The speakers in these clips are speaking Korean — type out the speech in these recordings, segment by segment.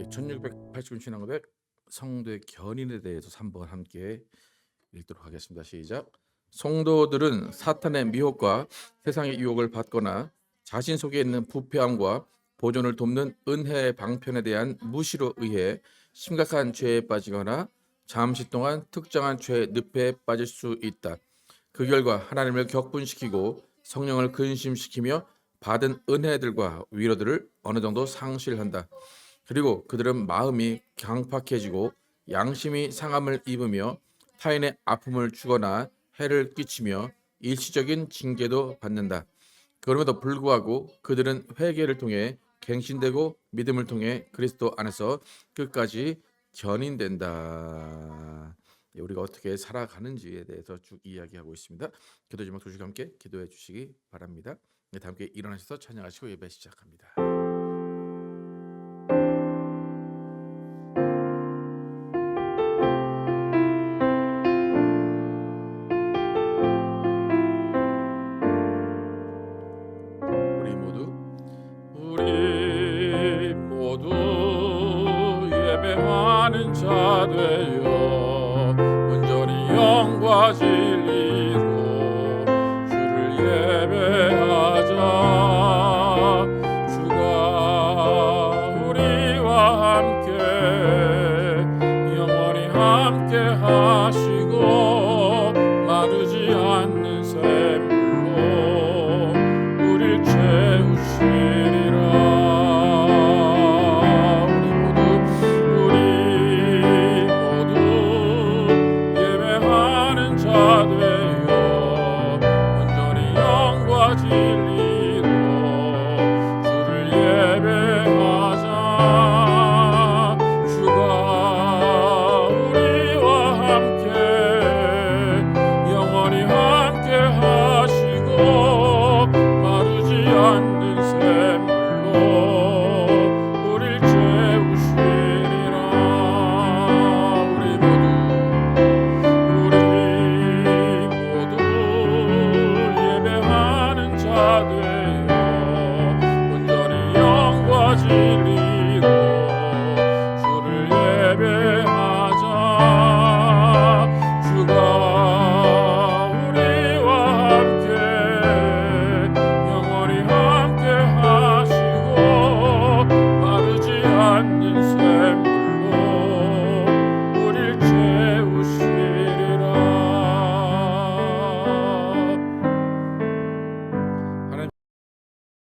1680년 신앙고백 성도의 견인에 대해서 3번 함께 읽도록 하겠습니다. 시작. 성도들은 사탄의 미혹과 세상의 유혹을 받거나 자신 속에 있는 부패함과 보존을 돕는 은혜의 방편에 대한 무시로 의해 심각한 죄에 빠지거나 잠시 동안 특정한 죄의 늪에 빠질 수 있다. 그 결과 하나님을 격분시키고 성령을 근심시키며 받은 은혜들과 위로들을 어느 정도 상실한다. 그리고 그들은 마음이 강팍해지고 양심이 상함을 입으며 타인의 아픔을 주거나 해를 끼치며 일시적인 징계도 받는다. 그럼에도 불구하고 그들은 회개를 통해 갱신되고 믿음을 통해 그리스도 안에서 끝까지 견인된다. 우리가 어떻게 살아가는지에 대해서 쭉 이야기하고 있습니다. 기도 제목 두 시간 함께 기도해 주시기 바랍니다. 다 함께 일어나셔서 찬양하시고 예배 시작합니다. 우리 모두 예배하는 자 되어 온전히 영과 진리로 주를 예배하자. 주가 우리와 함께 영원히 함께 하시고 마르지 않는 샘물로 우릴 채우시리라.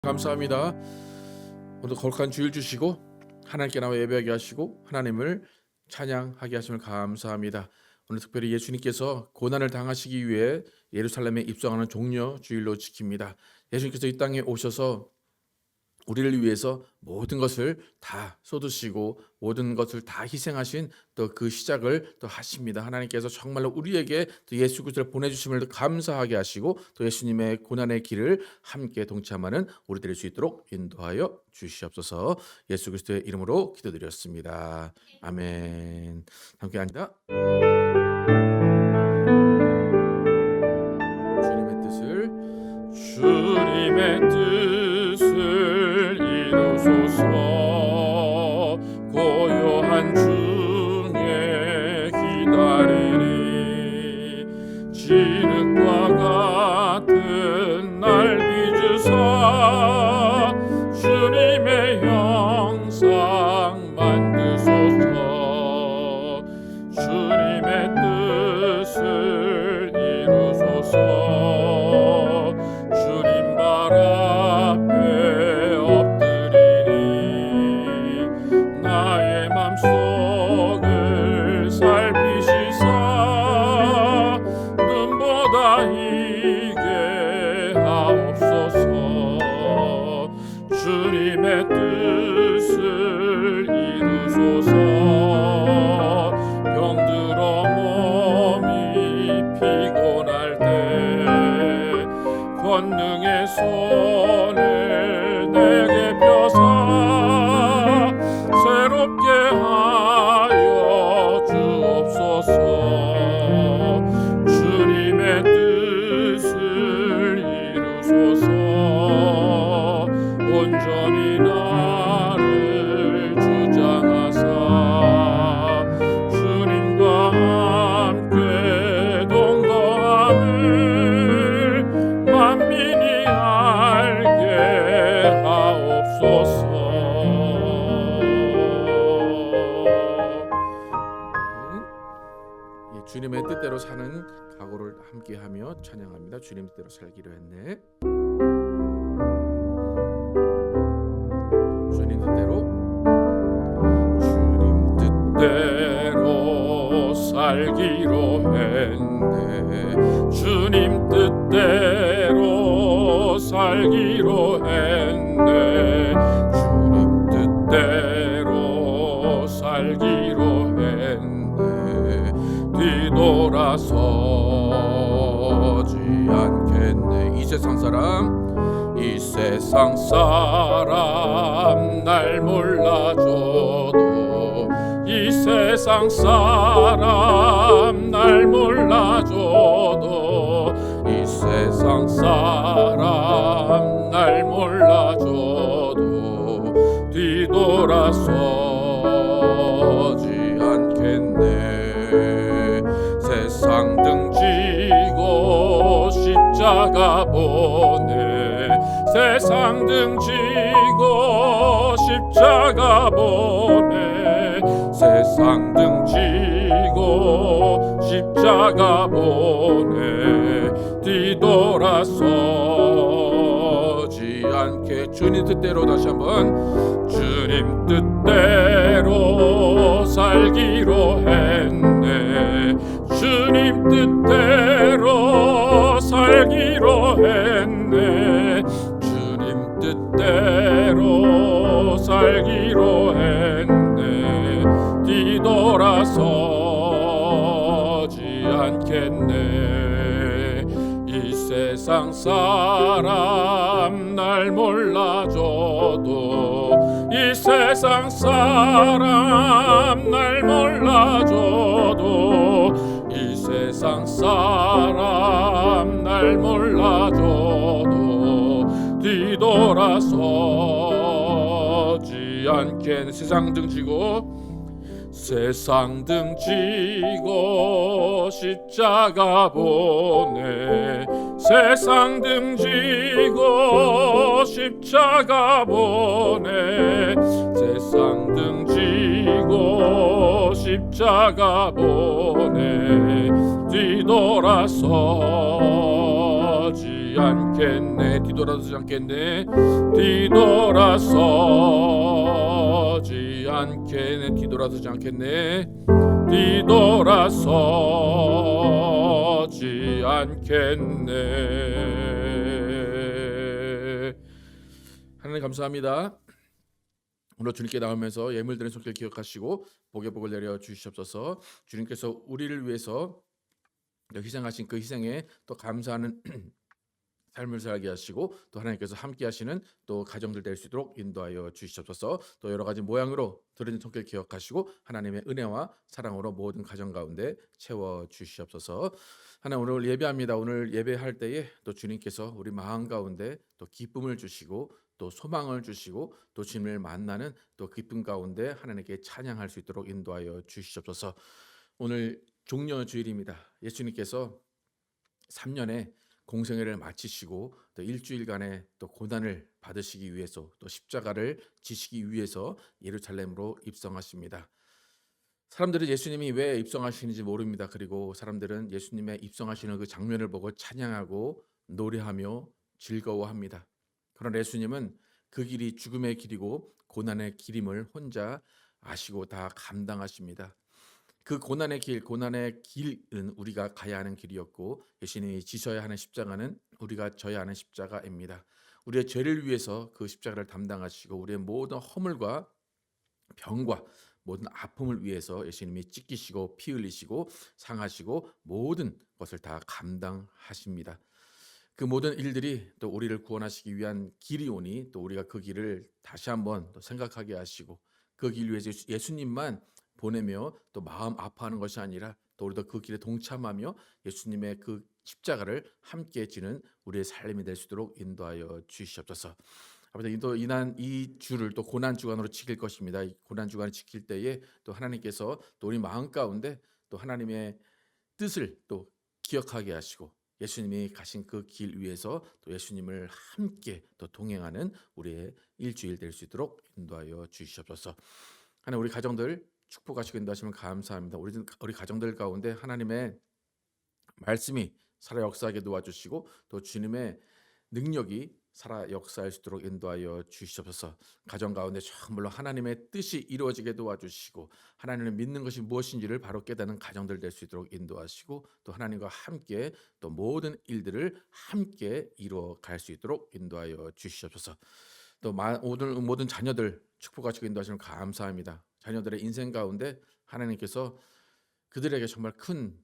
감사합니다. 오늘 거룩한 주일 주시고 하나님께 나와 예배하게 하시고 하나님을 찬양하게 하심을 감사합니다. 오늘 특별히 예수님께서 고난을 당하시기 위해 예루살렘에 입성하는 종려 주일로 지킵니다. 예수님께서 이 땅에 오셔서 우리를 위해서 모든 것을 다 쏟으시고 모든 것을 다 희생하신 또 그 시작을 또 하십니다. 하나님께서 정말로 우리에게 또 예수 그리스도를 보내주심을 감사하게 하시고 또 예수님의 고난의 길을 함께 동참하는 우리 될 수 있도록 인도하여 주시옵소서. 예수 그리스도의 이름으로 기도드렸습니다. 아멘. 함께 앉아. 주님의 뜻을 이루소서. 고요한 중에 기다리니 진흙과 같은 날 빚으사 주님의 형상 만드소서. 주님의 뜻을 이루소서. 주님의 뜻을 이루소서. 병들어 몸이 뜻대로 사는 각오를 함께하며 찬양합니다. 주님 뜻대로 살기로 했네. 주님 뜻대로, 주님 뜻대로 살기로 했네. 주님 뜻대로 살기로 했네. 주님 뜻대로 살기로 했네. 뒤돌아서지 않겠네. 이 세상 사람, 이 세상 사람 날 몰라줘도, 이 세상 사람 날 몰라줘도, 이 세상 사람 날 몰라줘도 뒤돌아서지 않겠네. 세상 등지고 십자가 보내, 세상 등지고 십자가 보내, 세상 등지고 십자가 보내. 뒤돌아서지 않게. 주님 뜻대로, 다시 한번, 주님 뜻대로 살기로 했네. 주님 뜻대로 살기로 했네. 주님 뜻대로 살기로 했네. 뒤돌아서지 않겠네. 이 세상 사람 날 몰라줘도, 이 세상 사람 날 몰라줘도, 이 세상 사람 날 몰라줘도 뒤돌아서지 않겠네. 세상 등지고, 세상 등지고 십자가 보내, 세상 등지고 십자가 보내, 세상 등지고 십자가 보내. 뒤돌아서지 않겠네. 뒤돌아서지 않겠네. 뒤돌아서지 않겠네. 뒤돌아서지 않겠네. 뒤돌아서지 않겠네. 하나님 감사합니다. 오늘 주님께 나오면서 예물드린 손길 기억하시고 복의 복을 내려 주시옵소서. 주님께서 우리를 위해서 희생하신 그 희생에 또 감사하는 삶을 살게 하시고, 또 하나님께서 함께 하시는 또 가정들 될 수 있도록 인도하여 주시옵소서. 또 여러 가지 모양으로 드린 손길 기억하시고 하나님의 은혜와 사랑으로 모든 가정 가운데 채워 주시옵소서. 하나님, 오늘 예배합니다. 오늘 예배할 때에 또 주님께서 우리 마음 가운데 또 기쁨을 주시고 또 소망을 주시고 또 주님을 만나는 또 기쁨 가운데 하나님께 찬양할 수 있도록 인도하여 주시옵소서. 오늘 종려 주일입니다. 예수님께서 3년의 공생애를 마치시고 또 일주일간의 또 고난을 받으시기 위해서, 또 십자가를 지시기 위해서 예루살렘으로 입성하십니다. 사람들은 예수님이 왜 입성하시는지 모릅니다. 그리고 사람들은 예수님의 입성하시는 그 장면을 보고 찬양하고 노래하며 즐거워합니다. 그러나 예수님은 그 길이 죽음의 길이고 고난의 길임을 혼자 아시고 다 감당하십니다. 그 고난의 길은 우리가 가야 하는 길이었고, 예수님이 지셔야 하는 십자가는 우리가 져야 하는 십자가입니다. 우리의 죄를 위해서 그 십자가를 담당하시고 우리의 모든 허물과 병과 모든 아픔을 위해서 예수님이 찢기시고 피 흘리시고 상하시고 모든 것을 다 감당하십니다. 그 모든 일들이 또 우리를 구원하시기 위한 길이 오니 또 우리가 그 길을 다시 한번 또 생각하게 하시고, 그 길 위해서 예수님만 보내며 또 마음 아파하는 것이 아니라 또 우리도 그 길에 동참하며 예수님의 그 십자가를 함께 지는 우리의 삶이 될 수 있도록 인도하여 주시옵소서. 아버지, 이 주를 또 고난 주간으로 지킬 것입니다. 이 고난 주간을 지킬 때에 또 하나님께서 또 우리 마음 가운데 또 하나님의 뜻을 또 기억하게 하시고, 예수님이 가신 그 길 위에서 또 예수님을 함께 또 동행하는 우리의 일주일 될 수 있도록 인도하여 주시옵소서. 하나님, 우리 가정들 축복하시고 인도하시면 감사합니다. 우리 가정들 가운데 하나님의 말씀이 살아 역사하게 도와주시고 또 주님의 능력이 살아 역사할 수 있도록 인도하여 주시옵소서. 가정 가운데 정말로 하나님의 뜻이 이루어지게 도와주시고 하나님을 믿는 것이 무엇인지를 바로 깨닫는 가정들 될 수 있도록 인도하시고 또 하나님과 함께 또 모든 일들을 함께 이루어 갈 수 있도록 인도하여 주시옵소서. 또 오늘 모든 자녀들 축복하시고 인도하시는 감사합니다. 자녀들의 인생 가운데 하나님께서 그들에게 정말 큰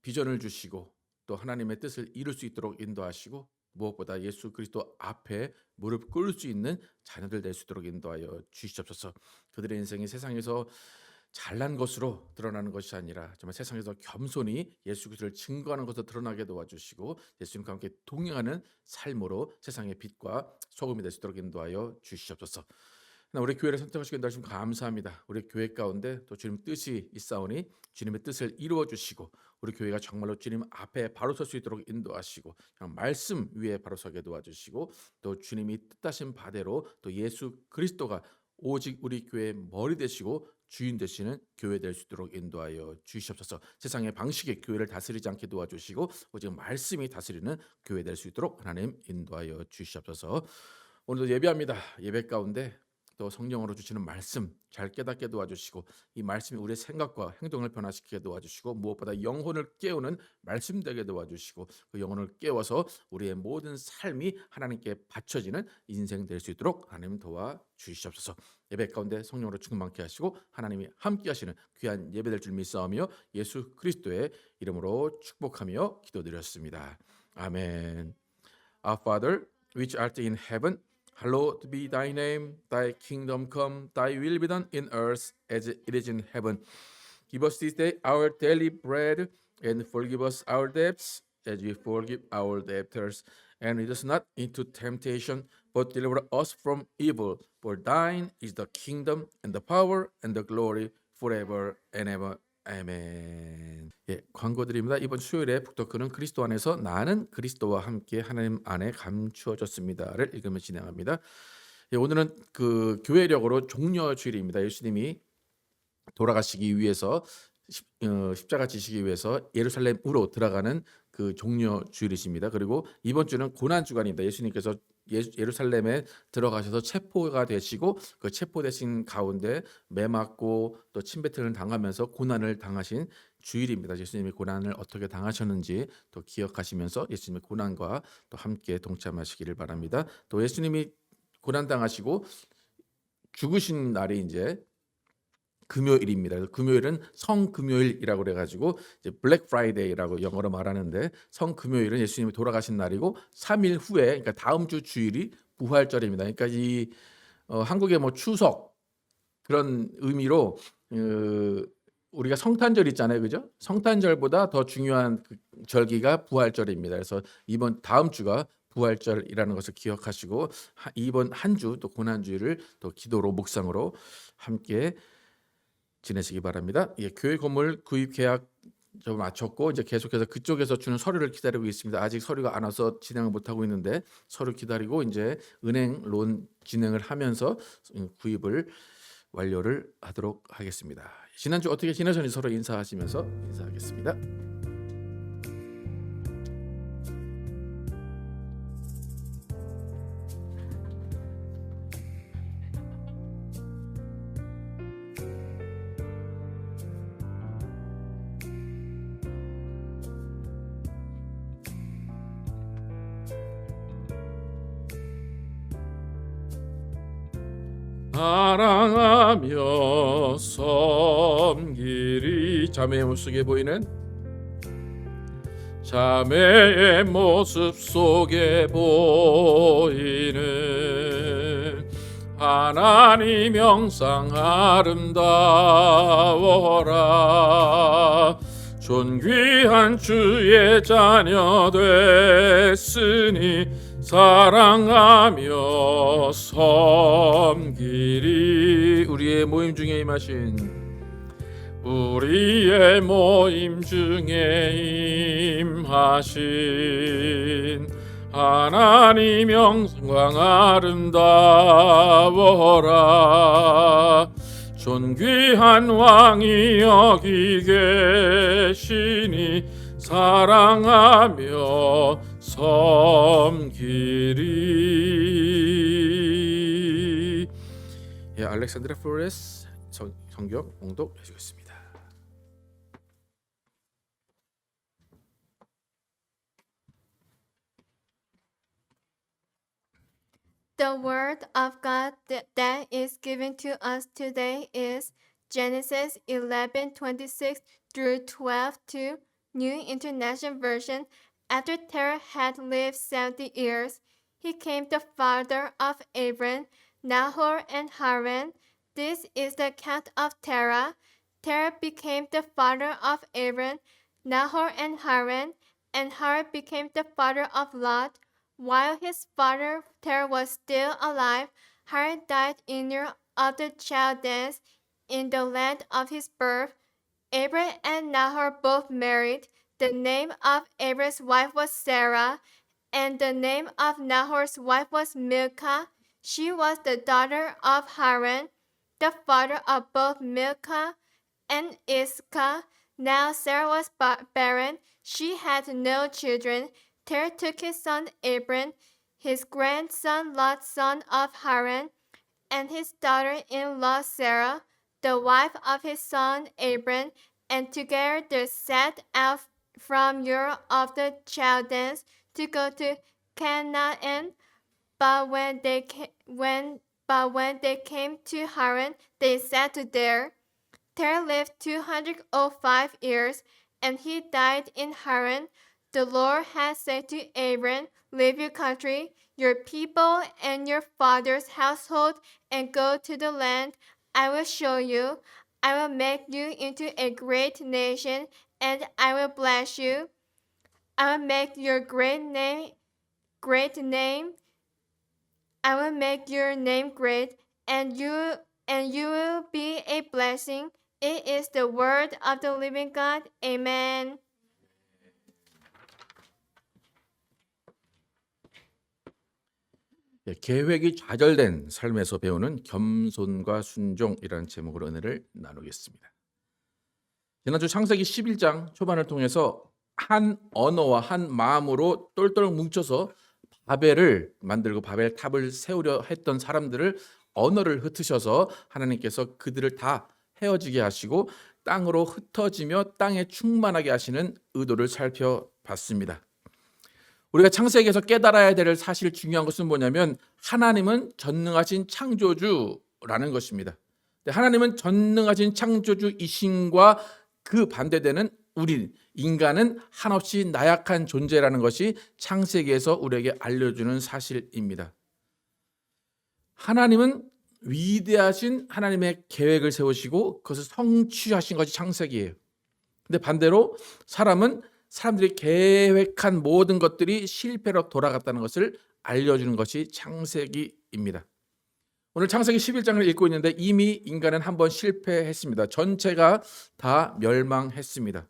비전을 주시고 또 하나님의 뜻을 이룰 수 있도록 인도하시고 무엇보다 예수 그리스도 앞에 무릎 꿇을 수 있는 자녀들 될 수 있도록 인도하여 주시옵소서. 그들의 인생이 세상에서 잘난 것으로 드러나는 것이 아니라 정말 세상에서 겸손히 예수 그리스도를 증거하는 것으로 드러나게 도와주시고 예수님과 함께 동행하는 삶으로 세상의 빛과 소금이 될 수 있도록 인도하여 주시옵소서. 우리 교회를 선택하시고 인도하시면 감사합니다. 우리 교회 가운데 또 주님 뜻이 있사오니 주님의 뜻을 이루어 주시고 우리 교회가 정말로 주님 앞에 바로 설 수 있도록 인도하시고 말씀 위에 바로 서게 도와주시고 또 주님이 뜻하신 바대로 또 예수 그리스도가 오직 우리 교회의 머리 되시고 주인 되시는 교회 될 수 있도록 인도하여 주시옵소서. 세상의 방식의 교회를 다스리지 않게 도와주시고 오직 말씀이 다스리는 교회 될 수 있도록 하나님 인도하여 주시옵소서. 오늘도 예배합니다. 예배 가운데 또 성령으로 주시는 말씀 잘 깨닫게 도와주시고 이 말씀이 우리의 생각과 행동을 변화시키게 도와주시고 무엇보다 영혼을 깨우는 말씀 되게 도와주시고 그 영혼을 깨워서 우리의 모든 삶이 하나님께 바쳐지는 인생 될 수 있도록 하나님 도와주시옵소서. 예배 가운데 성령으로 충만케 하시고 하나님이 함께 하시는 귀한 예배 될 줄 믿사오며 예수 그리스도의 이름으로 축복하며 기도드렸습니다. 아멘. Our Father, which art in heaven, hallowed be thy name, thy kingdom come, thy will be done in earth as it is in heaven. Give us this day our daily bread, and forgive us our debts as we forgive our debtors. And lead us not into temptation, but deliver us from evil. For thine is the kingdom, and the power, and the glory, forever and ever. 아멘. 예, 광고드립니다. 이번 수요일에 북토크는 그리스도 안에서 나는 그리스도와 함께 하나님 안에 감추어졌습니다를 읽으며 진행합니다. 예, 오늘은 그 교회력으로 종려 주일입니다. 예수님이 돌아가시기 위해서 십자가 지시기 위해서 예루살렘으로 들어가는 그 종려 주일이십니다. 그리고 이번 주는 고난 주간입니다. 예수님께서 예루살렘에 들어가셔서 체포가 되시고 그 체포되신 가운데 매맞고 또 침뱉음을 당하면서 고난을 당하신 주일입니다. 예수님이 고난을 어떻게 당하셨는지 또 기억하시면서 예수님의 고난과 또 함께 동참하시기를 바랍니다. 또 예수님이 고난 당하시고 죽으신 날이 이제 금요일입니다. 금요일은 성금요일이라고 그래가지고 이제 블랙 프라이데이라고 영어로 말하는데 성금요일은 예수님이 돌아가신 날이고 3일 후에 그러니까 다음 주 주일이 부활절입니다. 그러니까 이 한국의 뭐 추석 그런 의미로 우리가 성탄절 있잖아요, 그죠? 성탄절보다 더 중요한 그 절기가 부활절입니다. 그래서 이번 다음 주가 부활절이라는 것을 기억하시고 이번 한 주 또 고난주일을 또 기도로 묵상으로 함께 지내시기 바랍니다. 예, 교회 건물 구입 계약 좀 마쳤고 이제 계속해서 그쪽에서 주는 서류를 기다리고 있습니다. 아직 서류가 안 와서 진행을 못 하고 있는데 서류 기다리고 이제 은행 론 진행을 하면서 구입을 완료를 하도록 하겠습니다. 지난주 어떻게 지내셨는지 서로 인사하시면서 인사하겠습니다. 사랑하며 섬기리. 자매의 모습 속에 보이는 자매의 모습 속에 보이는 하나님 형상 아름다워라. 존귀한 주의 자녀 됐으니 사랑하며 섬기리. 우리의 모임 중에 임하신 하나님 영광 아름다워라. 존귀한 왕이 여기 계시니 사랑하며 섬기리. 예, 알렉산드라 플레스 성경 봉독해 주겠습니다. The word of God that is given to us today is Genesis 11:26 through 12:2, New International Version. After Terah had lived 70 years, he became the father of Abram, Nahor, and Haran. This is the account of Terah. Terah became the father of Abram, Nahor, and Haran Haran became the father of Lot. While his father Terah was still alive, Haran died in Ur of the Chaldeans in the land of his birth. Abram and Nahor both married. The name of Abram's wife was Sarah, and the name of Nahor's wife was Milcah. She was the daughter of Haran, the father of both Milcah and Iscah. Now Sarah was barren. She had no children. Terah took his son Abram, his grandson Lot, son of Haran, and his daughter-in-law Sarah, the wife of his son Abram, and together they set out from Ur of the Chaldeans to go to Canaan. But when they came to Haran, they settled there. Terah lived 205 years, and he died in Haran. The Lord had said to Abram, "Leave your country, your people, and your father's household, and go to the land I will show you. I will make you into a great nation, and I will bless you. I will make your great name. I will make your name great, and you will be a blessing." It is the word of the living God. Amen. 예, 계획이 좌절된 삶에서 배우는 겸손과 순종이라는 제목으로 은혜를 나누겠습니다. 지난주 창세기 11장 초반을 통해서 한 언어와 한 마음으로 똘똘 뭉쳐서 바벨을 만들고 바벨 탑을 세우려 했던 사람들을 언어를 흩으셔서 하나님께서 그들을 다 헤어지게 하시고 땅으로 흩어지며 땅에 충만하게 하시는 의도를 살펴봤습니다. 우리가 창세기에서 깨달아야 될 사실 중요한 것은 뭐냐면 하나님은 전능하신 창조주라는 것입니다. 하나님은 전능하신 창조주이신과 그 반대되는 우리 인간은 한없이 나약한 존재라는 것이 창세기에서 우리에게 알려주는 사실입니다. 하나님은 위대하신 하나님의 계획을 세우시고 그것을 성취하신 것이 창세기예요. 근데 반대로 사람들이 계획한 모든 것들이 실패로 돌아갔다는 것을 알려주는 것이 창세기입니다. 오늘 창세기 11장을 읽고 있는데 이미 인간은 한번 실패했습니다. 전체가 다 멸망했습니다.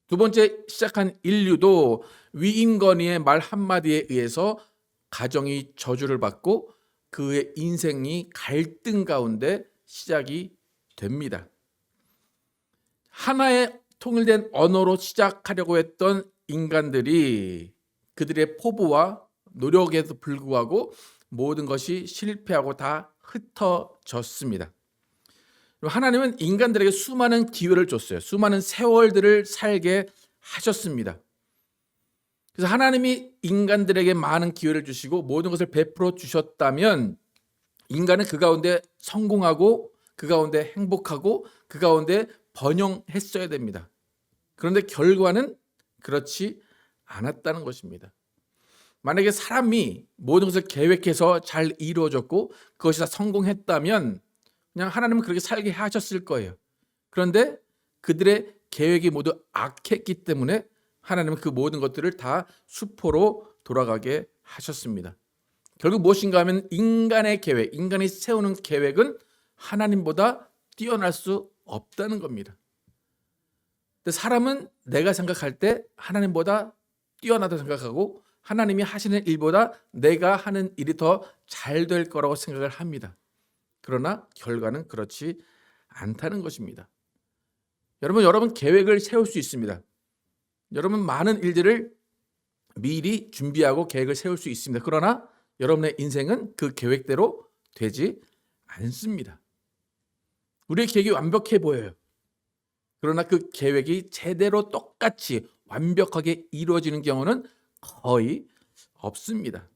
두 번째 시작한 인류도 위임건의의 말 한마디에 의해서 가정이 저주를 받고 그의 인생이 갈등 가운데 시작이 됩니다. 하나의 통일된 언어로 시작하려고 했던 인간들이 그들의 포부와 노력에도 불구하고 모든 것이 실패하고 다 흩어졌습니다. 하나님은 인간들에게 수많은 기회를 줬어요. 수많은 세월들을 살게 하셨습니다. 그래서 하나님이 인간들에게 많은 기회를 주시고 모든 것을 베풀어 주셨다면 인간은 그 가운데 성공하고 그 가운데 행복하고 그 가운데 번영했어야 됩니다. 그런데 결과는 그렇지 않았다는 것입니다. 만약에 사람이 모든 것을 계획해서 잘 이루어졌고 그것이 다 성공했다면 그냥 하나님은 그렇게 살게 하셨을 거예요. 그런데 그들의 계획이 모두 악했기 때문에 하나님은 그 모든 것들을 다 수포로 돌아가게 하셨습니다. 결국 무엇인가 하면 인간의 계획, 인간이 세우는 계획은 하나님보다 뛰어날 수 없다는 겁니다. 근데 사람은 내가 생각할 때 하나님보다 뛰어나다 생각하고 하나님이 하시는 일보다 내가 하는 일이 더 잘 될 거라고 생각을 합니다. 그러나 결과는 그렇지 않다는 것입니다. 여러분 계획을 세울 수 있습니다. 여러분 많은 일들을 미리 준비하고 계획을 세울 수 있습니다. 그러나 여러분의 인생은 그 계획대로 되지 않습니다. 우리의 계획이 완벽해 보여요. 그러나 그 계획이 제대로 똑같이 완벽하게 이루어지는 경우는 거의 없습니다.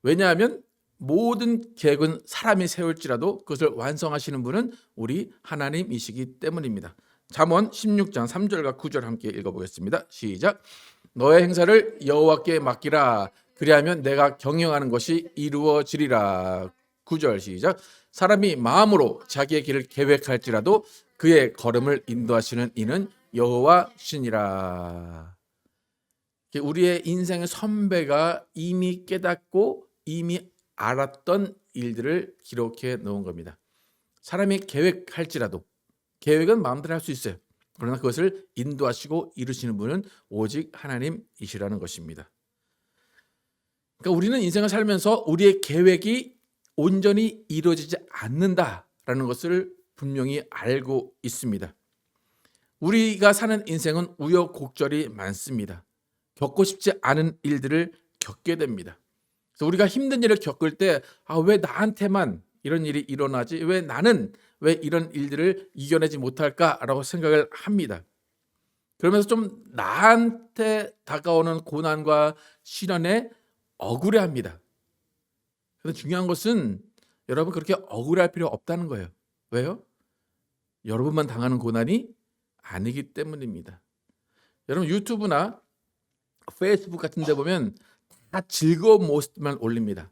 왜냐하면 모든 계획은 사람이 세울지라도 그것을 완성하시는 분은 우리 하나님이시기 때문입니다. 잠언 16장 3절과 9절 함께 읽어보겠습니다. 시작. 너의 행사를 여호와께 맡기라. 그리하면 내가 경영하는 것이 이루어지리라. 9절 시작. 사람이 마음으로 자기의 길을 계획할지라도 그의 걸음을 인도하시는 이는 여호와시니라. 우리의 인생의 선배가 이미 깨닫고 이미 알았던 일들을 기록해 놓은 겁니다. 사람이 계획할지라도 계획은 마음대로 할 수 있어요. 그러나 그것을 인도하시고 이루시는 분은 오직 하나님이시라는 것입니다. 그러니까 우리는 인생을 살면서 우리의 계획이 온전히 이루어지지 않는다라는 것을 분명히 알고 있습니다. 우리가 사는 인생은 우여곡절이 많습니다. 겪고 싶지 않은 일들을 겪게 됩니다. 그래서 우리가 힘든 일을 겪을 때 왜 나한테만 이런 일이 일어나지? 왜 나는 왜 이런 일들을 이겨내지 못할까라고 생각을 합니다. 그러면서 좀 나한테 다가오는 고난과 시련에 억울해합니다. 그런데 중요한 것은 여러분 그렇게 억울할 필요 없다는 거예요. 왜요? 여러분만 당하는 고난이 아니기 때문입니다. 여러분 유튜브나 페이스북 같은 데 보면 다 즐거운 모습만 올립니다.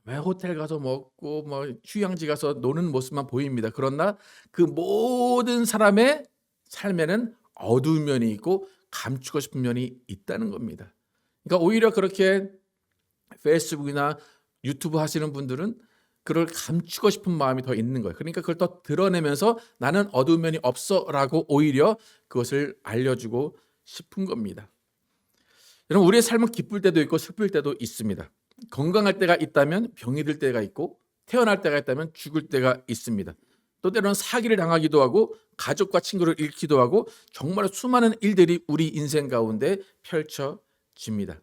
왜 호텔 가서 먹고 휴양지 가서 노는 모습만 보입니다. 그러나 그 모든 사람의 삶에는 어두운 면이 있고 감추고 싶은 면이 있다는 겁니다. 그러니까 오히려 그렇게 페이스북이나 유튜브 하시는 분들은 그걸 감추고 싶은 마음이 더 있는 거예요. 그러니까 그걸 더 드러내면서 나는 어두운 면이 없어라고 오히려 그것을 알려주고 싶은 겁니다. 여러분 우리의 삶은 기쁠 때도 있고 슬플 때도 있습니다. 건강할 때가 있다면 병이 들 때가 있고 태어날 때가 있다면 죽을 때가 있습니다. 또 때로는 사기를 당하기도 하고 가족과 친구를 잃기도 하고 정말 수많은 일들이 우리 인생 가운데 펼쳐집니다.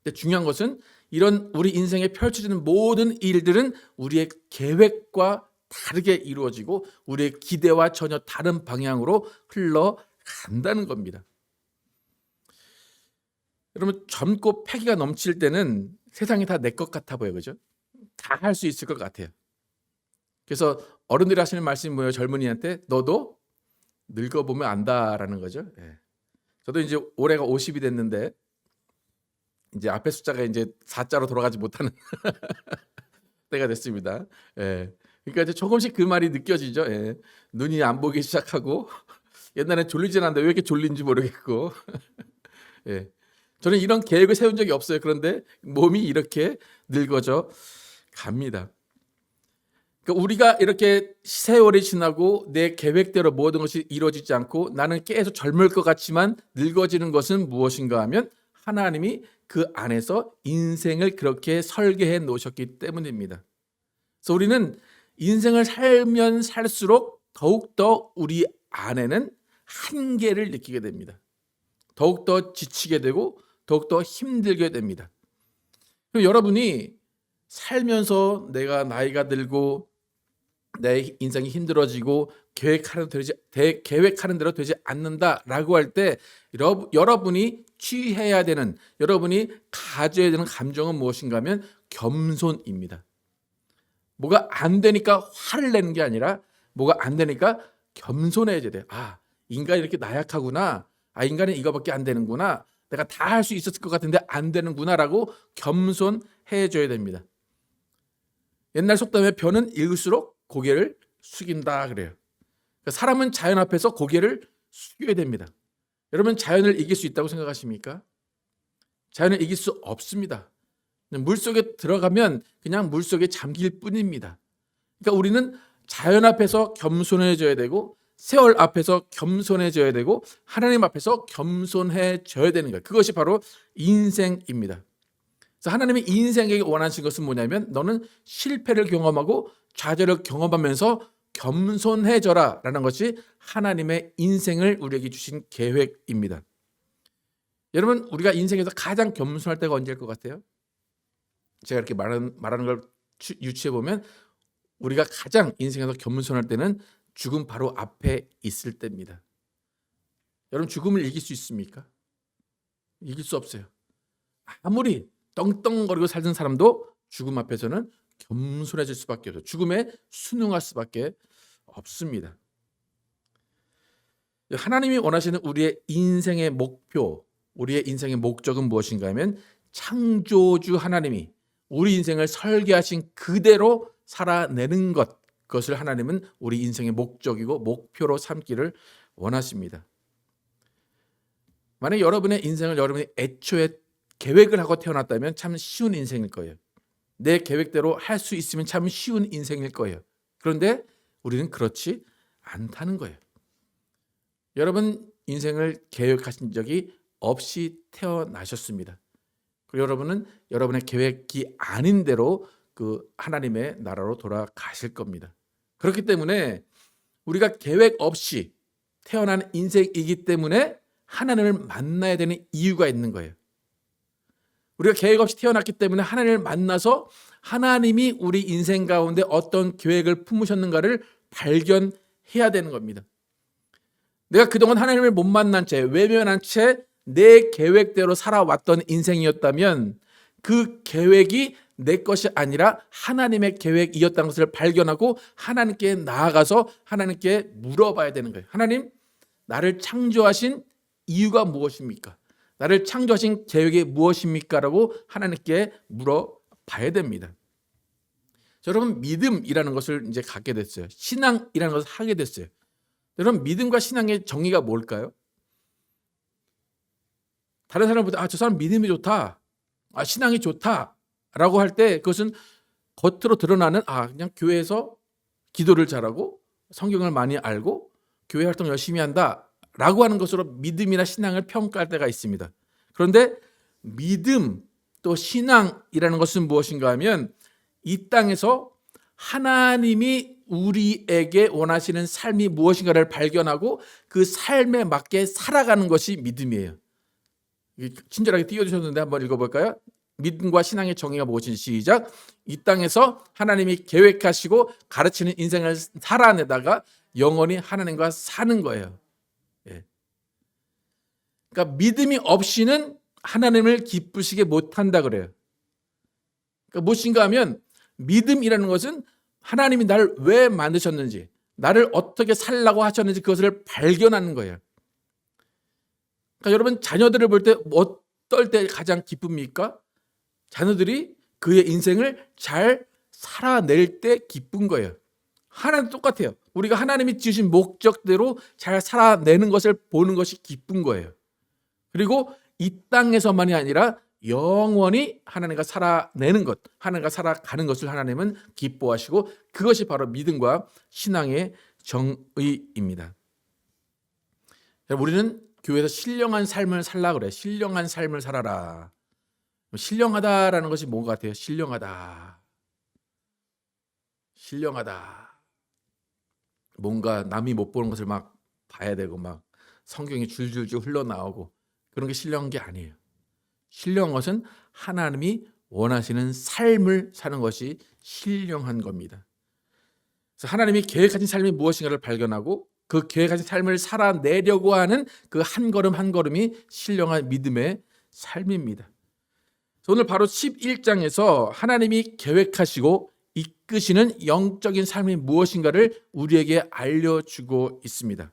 근데 중요한 것은 이런 우리 인생에 펼쳐지는 모든 일들은 우리의 계획과 다르게 이루어지고 우리의 기대와 전혀 다른 방향으로 흘러간다는 겁니다. 여러분 젊고 패기가 넘칠 때는 세상이 다 내 것 같아 보여요. 그죠? 다 할 수 있을 것 같아요. 그래서 어른들이 하시는 말씀이 뭐예요? 젊은이한테 너도 늙어보면 안다라는 거죠. 예. 저도 이제 올해가 50이 됐는데 이제 앞에 숫자가 이제 4자로 돌아가지 못하는 때가 됐습니다. 예. 그러니까 이제 조금씩 그 말이 느껴지죠. 예. 눈이 안 보기 시작하고 옛날엔 졸리진 않는데 왜 이렇게 졸린지 모르겠고 예. 저는 이런 계획을 세운 적이 없어요. 그런데 몸이 이렇게 늙어져 갑니다. 그러니까 우리가 이렇게 세월이 지나고 내 계획대로 모든 것이 이루어지지 않고 나는 계속 젊을 것 같지만 늙어지는 것은 무엇인가 하면 하나님이 그 안에서 인생을 그렇게 설계해 놓으셨기 때문입니다. 그래서 우리는 인생을 살면 살수록 더욱더 우리 안에는 한계를 느끼게 됩니다. 더욱더 지치게 되고 더욱더 힘들게 됩니다. 그럼 여러분이 살면서 내가 나이가 들고 내 인생이 힘들어지고 계획하는 대로 되지 않는다라고 할 때 여러분이 취해야 되는 여러분이 가져야 되는 감정은 무엇인가 하면 겸손입니다. 뭐가 안 되니까 화를 내는 게 아니라 뭐가 안 되니까 겸손해야 돼요. 인간이 이렇게 나약하구나. 인간은 이거밖에 안 되는구나. 내가 다 할 수 있었을 것 같은데 안 되는구나라고 겸손해져야 됩니다. 옛날 속담에 벼는 익을수록 고개를 숙인다 그래요. 그러니까 사람은 자연 앞에서 고개를 숙여야 됩니다. 여러분 자연을 이길 수 있다고 생각하십니까? 자연을 이길 수 없습니다. 물속에 들어가면 그냥 물속에 잠길 뿐입니다. 그러니까 우리는 자연 앞에서 겸손해져야 되고 세월 앞에서 겸손해져야 되고 하나님 앞에서 겸손해져야 되는 거예요. 그것이 바로 인생입니다. 그래서 하나님이 인생에게 원하신 것은 뭐냐면 너는 실패를 경험하고 좌절을 경험하면서 겸손해져라 라는 것이 하나님의 인생을 우리에게 주신 계획입니다. 여러분, 우리가 인생에서 가장 겸손할 때가 언제일 것 같아요? 제가 이렇게 말하는 걸 유추해 보면 우리가 가장 인생에서 겸손할 때는 죽음 바로 앞에 있을 때입니다. 여러분, 죽음을 이길 수 있습니까? 이길 수 없어요. 아무리 떵떵거리고 살던 사람도 죽음 앞에서는 겸손해질 수밖에 없어요. 죽음에 순응할 수밖에 없습니다. 하나님이 원하시는 우리의 인생의 목표, 우리의 인생의 목적은 무엇인가 하면 창조주 하나님이 우리 인생을 설계하신 그대로 살아내는 것, 그것을 하나님은 우리 인생의 목적이고 목표로 삼기를 원하십니다. 만약 여러분의 인생을 여러분이 애초에 계획을 하고 태어났다면 참 쉬운 인생일 거예요. 내 계획대로 할 수 있으면 참 쉬운 인생일 거예요. 그런데 우리는 그렇지 않다는 거예요. 여러분 인생을 계획하신 적이 없이 태어나셨습니다. 그리고 여러분은 여러분의 계획이 아닌 대로 그 하나님의 나라로 돌아가실 겁니다. 그렇기 때문에 우리가 계획 없이 태어난 인생이기 때문에 하나님을 만나야 되는 이유가 있는 거예요. 우리가 계획 없이 태어났기 때문에 하나님을 만나서 하나님이 우리 인생 가운데 어떤 계획을 품으셨는가를 발견해야 되는 겁니다. 내가 그동안 하나님을 못 만난 채 외면한 채 내 계획대로 살아왔던 인생이었다면 그 계획이 내 것이 아니라 하나님의 계획이었다는 것을 발견하고 하나님께 나아가서 하나님께 물어봐야 되는 거예요. 하나님, 나를 창조하신 이유가 무엇입니까? 나를 창조하신 계획이 무엇입니까? 라고 하나님께 물어봐야 됩니다. 여러분, 믿음이라는 것을 이제 갖게 됐어요. 신앙이라는 것을 하게 됐어요. 여러분, 믿음과 신앙의 정의가 뭘까요? 다른 사람보다 저 사람 믿음이 좋다, 신앙이 좋다 라고 할 때 그것은 겉으로 드러나는 그냥 교회에서 기도를 잘하고 성경을 많이 알고 교회 활동 열심히 한다 라고 하는 것으로 믿음이나 신앙을 평가할 때가 있습니다. 그런데 믿음 또 신앙이라는 것은 무엇인가 하면 이 땅에서 하나님이 우리에게 원하시는 삶이 무엇인가를 발견하고 그 삶에 맞게 살아가는 것이 믿음이에요. 친절하게 띄워주셨는데 한번 읽어볼까요? 믿음과 신앙의 정의가 무엇인지 시작. 이 땅에서 하나님이 계획하시고 가르치는 인생을 살아내다가 영원히 하나님과 사는 거예요. 그러니까 믿음이 없이는 하나님을 기쁘시게 못한다 그래요. 그러니까 무엇인가 하면 믿음이라는 것은 하나님이 나를 왜 만드셨는지, 나를 어떻게 살라고 하셨는지 그것을 발견하는 거예요. 그러니까 여러분, 자녀들을 볼 때 어떨 때 가장 기쁩니까? 자녀들이 그의 인생을 잘 살아낼 때 기쁜 거예요. 하나님 똑같아요. 우리가 하나님이 지으신 목적대로 잘 살아내는 것을 보는 것이 기쁜 거예요. 그리고 이 땅에서만이 아니라 영원히 하나님과 살아내는 것, 하나님과 살아가는 것을 하나님은 기뻐하시고 그것이 바로 믿음과 신앙의 정의입니다. 우리는 교회에서 신령한 삶을 살라 그래. 신령한 삶을 살아라. 신령하다라는 것이 뭔 것 같아요? 신령하다. 뭔가 남이 못 보는 것을 막 봐야 되고 막 성경이 줄줄줄 흘러나오고 그런 게 신령한 게 아니에요. 신령한 것은 하나님이 원하시는 삶을 사는 것이 신령한 겁니다. 그래서 하나님이 계획하신 삶이 무엇인가를 발견하고 그 계획하신 삶을 살아내려고 하는 그 한 걸음 한 걸음이 신령한 믿음의 삶입니다. 오늘 바로 11장에서 하나님이 계획하시고 이끄시는 영적인 삶이 무엇인가를 우리에게 알려주고 있습니다.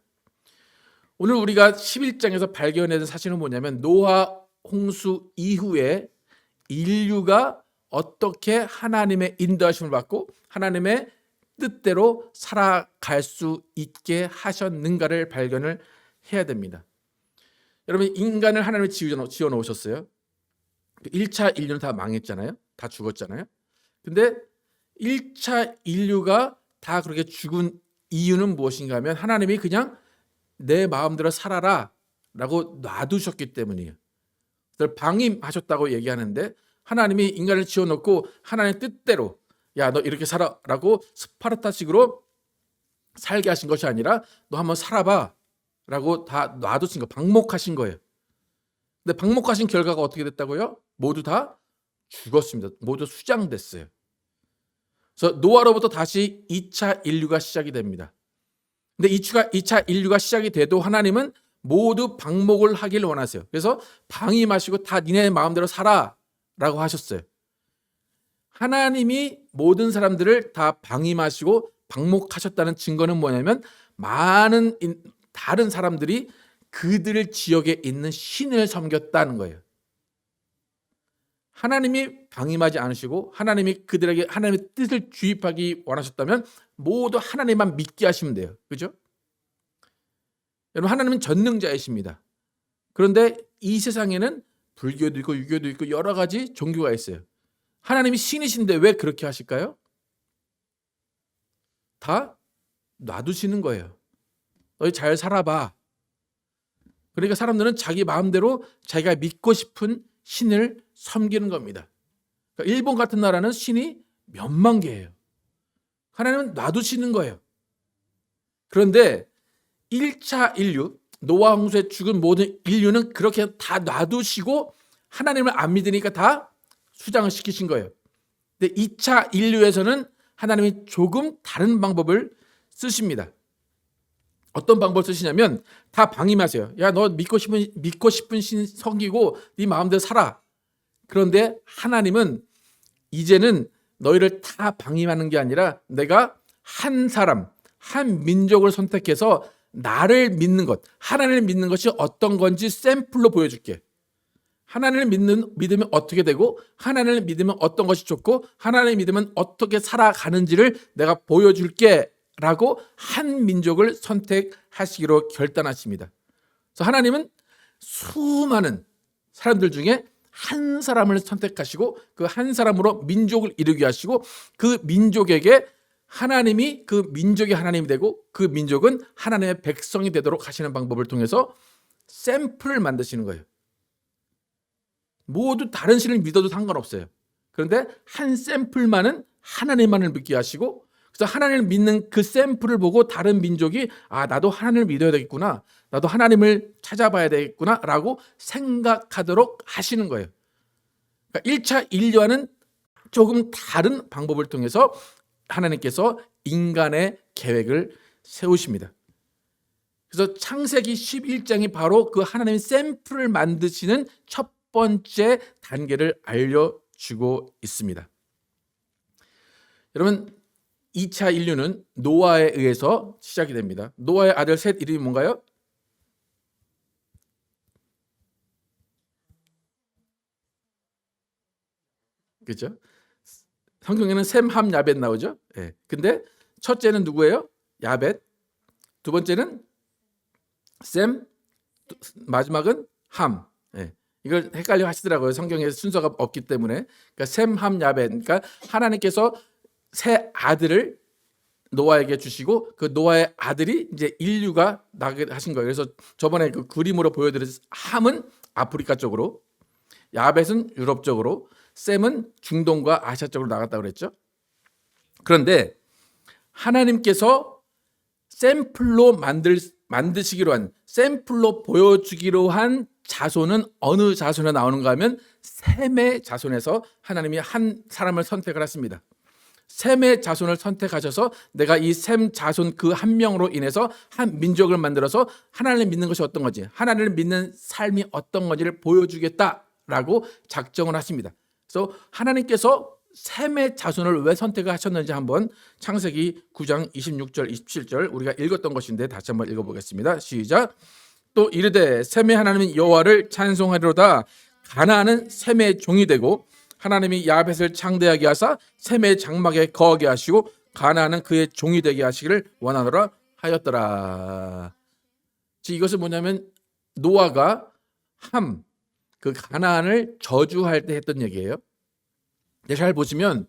오늘 우리가 11장에서 발견해야 될 사실은 뭐냐면 노아 홍수 이후에 인류가 어떻게 하나님의 인도하심을 받고 하나님의 뜻대로 살아갈 수 있게 하셨는가를 발견을 해야 됩니다. 여러분, 인간을 하나님이 지어 놓으셨어요. 1차 인류는 다 망했잖아요. 다 죽었잖아요. 근데 1차 인류가 다 그렇게 죽은 이유는 무엇인가 하면 하나님이 그냥 내 마음대로 살아라 라고 놔두셨기 때문이에요. 방임하셨다고 얘기하는데 하나님이 인간을 지어놓고 하나님의 뜻대로 야, 너 이렇게 살아 라고 스파르타식으로 살게 하신 것이 아니라 너 한번 살아봐 라고 다 놔두신 거, 방목하신 거예요. 근데 방목하신 결과가 어떻게 됐다고요? 모두 다 죽었습니다. 모두 수장됐어요. 그래서 노아로부터 다시 2차 인류가 시작이 됩니다. 근데 2차 인류가 시작이 돼도 하나님은 모두 방목을 하길 원하세요. 그래서 방임하시고 다 니네 마음대로 살아 라고 하셨어요. 하나님이 모든 사람들을 다 방임하시고 방목하셨다는 증거는 뭐냐면 많은 다른 사람들이 그들 지역에 있는 신을 섬겼다는 거예요. 하나님이 방임하지 않으시고 하나님이 그들에게 하나님의 뜻을 주입하기 원하셨다면 모두 하나님만 믿게 하시면 돼요. 그죠? 여러분, 하나님은 전능자이십니다. 그런데 이 세상에는 불교도 있고 유교도 있고 여러 가지 종교가 있어요. 하나님이 신이신데 왜 그렇게 하실까요? 다 놔두시는 거예요. 너희 잘 살아봐. 그러니까 사람들은 자기 마음대로 자기가 믿고 싶은 신을 섬기는 겁니다. 그러니까 일본 같은 나라는 신이 몇만 개예요. 하나님은 놔두시는 거예요. 그런데 1차 인류, 노아 홍수에 죽은 모든 인류는 그렇게 다 놔두시고 하나님을 안 믿으니까 다 수장을 시키신 거예요. 근데 2차 인류에서는 하나님이 조금 다른 방법을 쓰십니다. 어떤 방법을 쓰시냐면 다 방임하세요. 야, 너 믿고 싶은 신 섬기고 네 마음대로 살아. 그런데 하나님은 이제는 너희를 다 방임하는 게 아니라 내가 한 사람, 한 민족을 선택해서 나를 믿는 것, 하나님을 믿는 것이 어떤 건지 샘플로 보여줄게. 하나님을 믿으면 어떻게 되고 하나님을 믿으면 어떤 것이 좋고 하나님을 믿으면 어떻게 살아가는지를 내가 보여줄게 라고 한 민족을 선택하시기로 결단하십니다. 그래서 하나님은 수많은 사람들 중에 한 사람을 선택하시고 그 한 사람으로 민족을 이루게 하시고 그 민족에게 하나님이 그 민족의 하나님이 되고 그 민족은 하나님의 백성이 되도록 하시는 방법을 통해서 샘플을 만드시는 거예요. 모두 다른 신을 믿어도 상관없어요. 그런데 한 샘플만은 하나님만을 믿게 하시고 그래서 하나님을 믿는 그 샘플을 보고 다른 민족이 아, 나도 하나님을 믿어야 되겠구나. 나도 하나님을 찾아봐야 되겠구나 라고 생각하도록 하시는 거예요. 그러니까 1차 인류와는 조금 다른 방법을 통해서 하나님께서 인간의 계획을 세우십니다. 그래서 창세기 11장이 바로 그 하나님의 샘플을 만드시는 첫 번째 단계를 알려주고 있습니다. 여러분, 2차 인류는 노아에 의해서 시작이 됩니다. 노아의 아들 셋 이름이 뭔가요? 그렇죠? 성경에는 셈, 함, 야벳 나오죠? 예. 근데 첫째는 누구예요? 야벳. 두 번째는 셈, 마지막은 함. 예. 이걸 헷갈려 하시더라고요. 성경에 순서가 없기 때문에. 그러니까 셈, 함, 야벳. 그러니까 하나님께서 세 아들을 노아에게 주시고 그 노아의 아들이 이제 인류가 나게 하신 거예요. 그래서 저번에 그 그림으로 보여드린 함은 아프리카 쪽으로, 야벳은 유럽 쪽으로, 셈은 중동과 아시아 쪽으로 나갔다고 그랬죠. 그런데 하나님께서 샘플로 만드시기로 한, 샘플로 보여주기로 한 자손은 어느 자손에 나오는가 하면 셈의 자손에서 하나님이 한 사람을 선택을 했습니다. 셈의 자손을 선택하셔서 내가 이 셈 자손 그 한 명으로 인해서 한 민족을 만들어서 하나님을 믿는 것이 어떤 건지, 하나님을 믿는 삶이 어떤 건지를 보여주겠다라고 작정을 하십니다. 그래서 하나님께서 셈의 자손을 왜 선택을 하셨는지 한번 창세기 9장 26절 27절 우리가 읽었던 것인데 다시 한번 읽어보겠습니다. 시작. 또 이르되 셈의 하나님 여호와를 찬송하리로다. 가나안은 셈의 종이 되고 하나님이 야벳을 창대하게 하사 셈의 장막에 거하게 하시고 가나안은 그의 종이 되게 하시기를 원하노라 하였더라. 이것은 뭐냐면 노아가 함, 그 가나안을 저주할 때 했던 얘기예요. 잘 보시면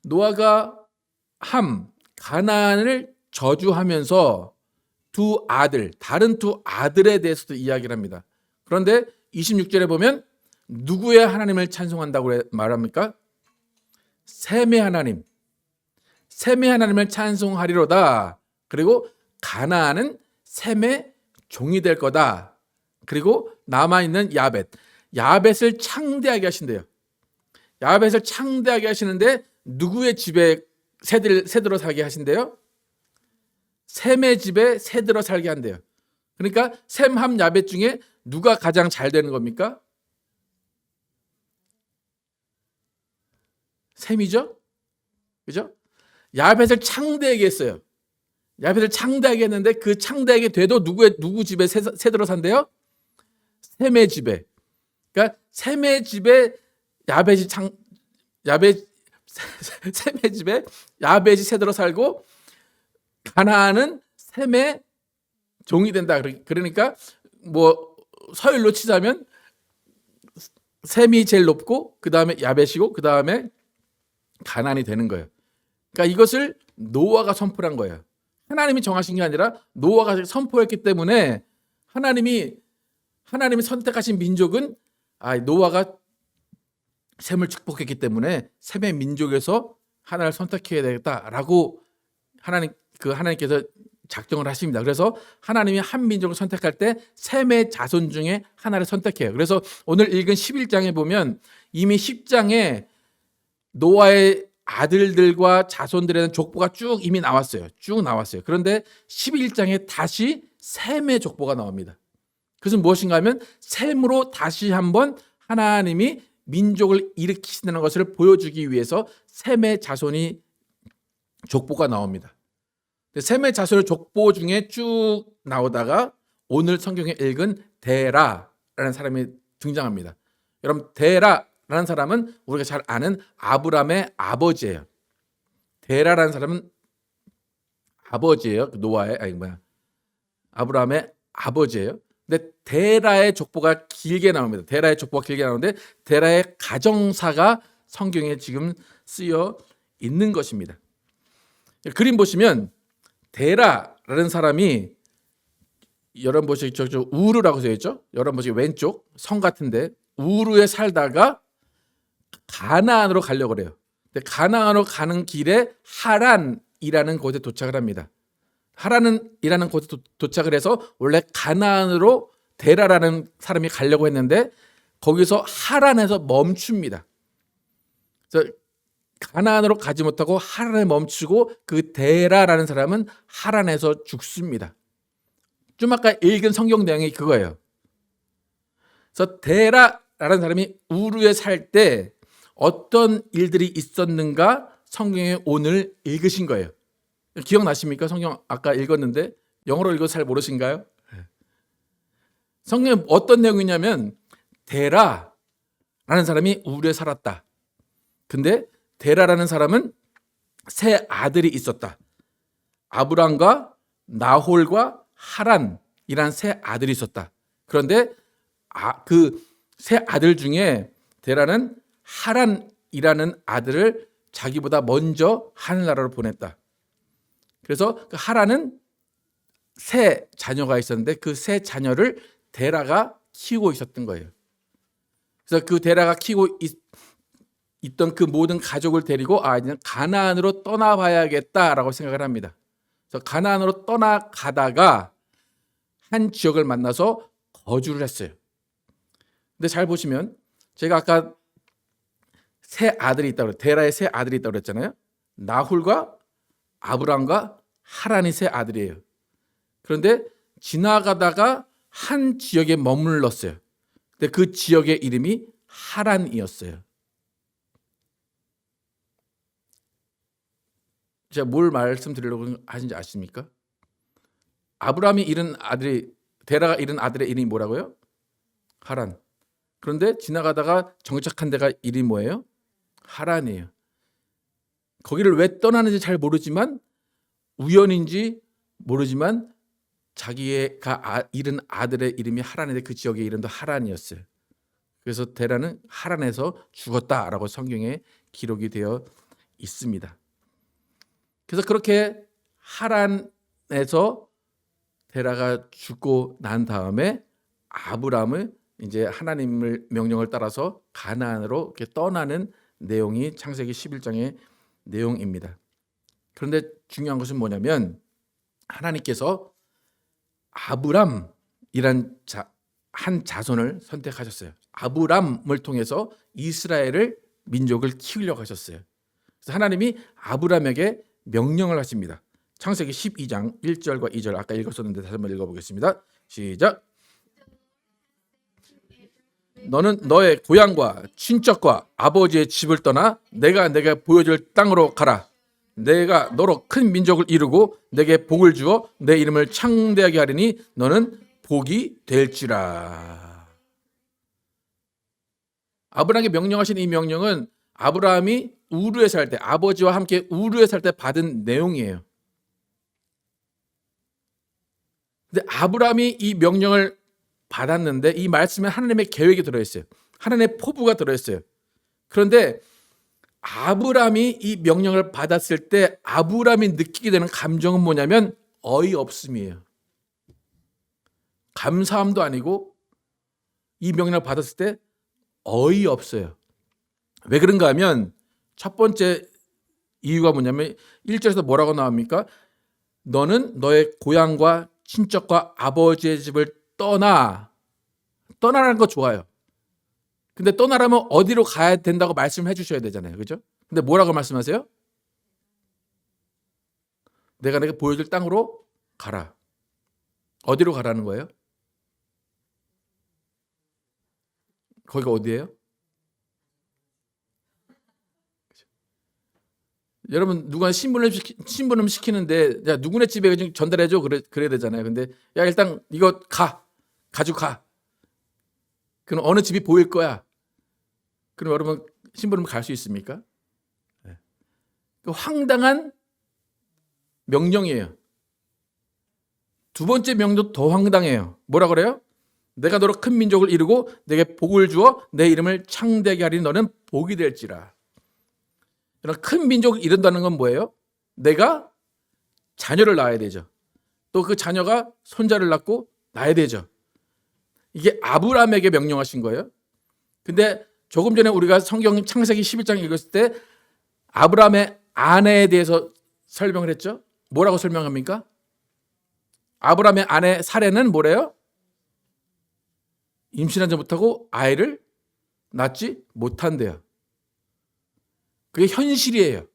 노아가 함, 가나안을 저주하면서 두 아들, 다른 두 아들에 대해서도 이야기를 합니다. 그런데 26절에 보면 누구의 하나님을 찬송한다고 말합니까? 셈의 하나님. 셈의 하나님을 찬송하리로다. 그리고 가나안은 셈의 종이 될 거다. 그리고 남아있는 야벳. 야벳을 창대하게 하신대요. 야벳을 창대하게 하시는데 누구의 집에 새들어 살게 하신대요? 셈의 집에 새들어 살게 한대요. 그러니까 셈, 함, 야벳 중에 누가 가장 잘 되는 겁니까? 셈이죠? 그죠? 야벳을 창대하게 했어요. 야벳을 창대하게 했는데 그 창대하게 돼도 누구 집에 새들어 산대요? 셈의 집에. 그러니까 셈의 집에 셈의 집에 야벳이 새들어 살고 가나안은 셈의 종이 된다. 그러니까 뭐 서열로 치자면 셈이 제일 높고 그 다음에 야벳이고 그 다음에 가나안이 되는 거예요. 그러니까 이것을 노아가 선포한 거예요. 하나님이 정하신 게 아니라 노아가 선포했기 때문에 하나님이 선택하신 민족은 노아가 셈을 축복했기 때문에 셈의 민족에서 하나를 선택해야 되겠다라고 하나님께서 작정을 하십니다. 그래서 하나님이 한 민족을 선택할 때 셈의 자손 중에 하나를 선택해요. 그래서 오늘 읽은 11장에 보면 이미 10장에 노아의 아들들과 자손들에 대한 족보가 쭉 이미 나왔어요. 그런데 11장에 다시 셈의 족보가 나옵니다. 그것은 무엇인가 하면 셈으로 다시 한번 하나님이 민족을 일으키신다는 것을 보여주기 위해서 셈의 자손이 족보가 나옵니다. 셈의 자손의 족보 중에 쭉 나오다가 오늘 성경에 읽은 데라라는 사람이 등장합니다. 여러분, 데라라는 사람은 우리가 잘 아는 아브람의 아버지예요. 데라라는 사람은 아버지예요. 노아의 아브람의 아버지예요. 근데 데라의 족보가 길게 나옵니다. 데라의 족보가 길게 나오는데 데라의 가정사가 성경에 지금 쓰여 있는 것입니다. 그림 보시면 데라라는 사람이 여러분 보시죠. 우르라고 되어 있죠. 여러분 보시기 왼쪽 성 같은데 우르에 살다가 가나안으로 가려고 그래요. 근데 가나안으로 가는 길에 하란이라는 곳에 도착을 합니다. 하란이라는 곳에 도착을 해서 원래 가나안으로 데라라는 사람이 가려고 했는데 거기서 하란에서 멈춥니다. 그래서 가나안으로 가지 못하고 하란에 멈추고 그 데라라는 사람은 하란에서 죽습니다. 좀 아까 읽은 성경 내용이 그거예요. 그래서 데라라는 사람이 우르에 살 때 어떤 일들이 있었는가 성경에 오늘 읽으신 거예요. 기억나십니까? 성경 아까 읽었는데 영어로 읽어서 잘 모르신가요? 성경에 어떤 내용이냐면 데라라는 사람이 우르에 살았다. 근데 데라라는 사람은 세 아들이 있었다. 아브람과 나홀과 하란이라는 세 아들이 있었다. 그런데 그 세 아들 중에 데라는 하란이라는 아들을 자기보다 먼저 하늘나라로 보냈다. 그래서 그 하란은 세 자녀가 있었는데 그 세 자녀를 데라가 키우고 있었던 거예요. 그래서 그 데라가 키우고 있던 그 모든 가족을 데리고 이제 가나안으로 떠나봐야겠다라고 생각을 합니다. 그래서 가나안으로 떠나가다가 한 지역을 만나서 거주를 했어요. 근데 잘 보시면 제가 아까 세 아들이 있다고 데라의 세 아들이 있다고 그랬잖아요. 나홀과 아브람과 하란이 세 아들이에요. 그런데 지나가다가 한 지역에 머물렀어요. 근데 그 지역의 이름이 하란이었어요. 제가 뭘 말씀드리려고 하신지 아십니까? 데라가 잃은 아들의 이름이 뭐라고요? 하란. 그런데 지나가다가 정착한 데가 이름이 뭐예요? 하란이에요. 거기를 왜 떠나는지 잘 모르지만 우연인지 모르지만 자기가 잃은 아들의 이름이 하란인데 그 지역의 이름도 하란이었어요. 그래서 데라는 하란에서 죽었다라고 성경에 기록이 되어 있습니다. 그래서 그렇게 하란에서 데라가 죽고 난 다음에 아브람을 이제 하나님의 명령을 따라서 가나안으로 이렇게 떠나는 내용이 창세기 11장의 내용입니다. 그런데 중요한 것은 뭐냐면 하나님께서 아브람이란 한 자손을 선택하셨어요. 아브람을 통해서 이스라엘을 민족을 키우려고 하셨어요. 그래서 하나님이 아브람에게 명령을 하십니다. 창세기 12장 1절과 2절 아까 읽었었는데 다시 한번 읽어보겠습니다. 시작. 너는 너의 고향과 친척과 아버지의 집을 떠나 내가 보여줄 땅으로 가라. 내가 너로 큰 민족을 이루고 내게 복을 주어 내 이름을 창대하게 하리니 너는 복이 될지라. 아브라함에게 명령하신 이 명령은 아브라함이 우르에 살 때, 아버지와 함께 우르에 살 때 받은 내용이에요. 근데 아브라함이 이 명령을 받았는데 이 말씀에 하나님의 계획이 들어있어요. 하나님의 포부가 들어있어요. 그런데 아브라함이 이 명령을 받았을 때 아브라함이 느끼게 되는 감정은 뭐냐면 어이없음이에요. 감사함도 아니고 이 명령을 받았을 때 어이없어요. 왜 그런가 하면 첫 번째 이유가 뭐냐면 1절에서 뭐라고 나옵니까? 너는 너의 고향과 친척과 아버지의 집을 떠나라는 거 좋아요. 근데 떠나라면 어디로 가야 된다고 말씀을 해주셔야 되잖아요. 그죠? 근데 뭐라고 말씀하세요? 내가 보여줄 땅으로 가라. 어디로 가라는 거예요? 거기가 어디예요? 여러분 누가 신부름 시키는데 야 누구네 집에 좀 전달해줘 그래야 되잖아요. 근데 야 일단 이거 가지고 가. 그럼 어느 집이 보일 거야? 그럼 여러분 신부름 갈 수 있습니까? 네. 황당한 명령이에요. 두 번째 명도 더 황당해요. 뭐라 그래요? 내가 너로 큰 민족을 이루고 내게 복을 주어 내 이름을 창대하게 하리니 너는 복이 될지라. 이런 큰 민족을 이룬다는 건 뭐예요? 내가 자녀를 낳아야 되죠. 또 그 자녀가 손자를 낳고 낳아야 되죠. 이게 아브라함에게 명령하신 거예요. 근데 조금 전에 우리가 성경 창세기 11장 읽었을 때 아브라함의 아내에 대해서 설명을 했죠. 뭐라고 설명합니까? 아브라함의 아내 사레는 뭐래요? 임신하지 못하고 아이를 낳지 못한대요. 그게 현실이에요.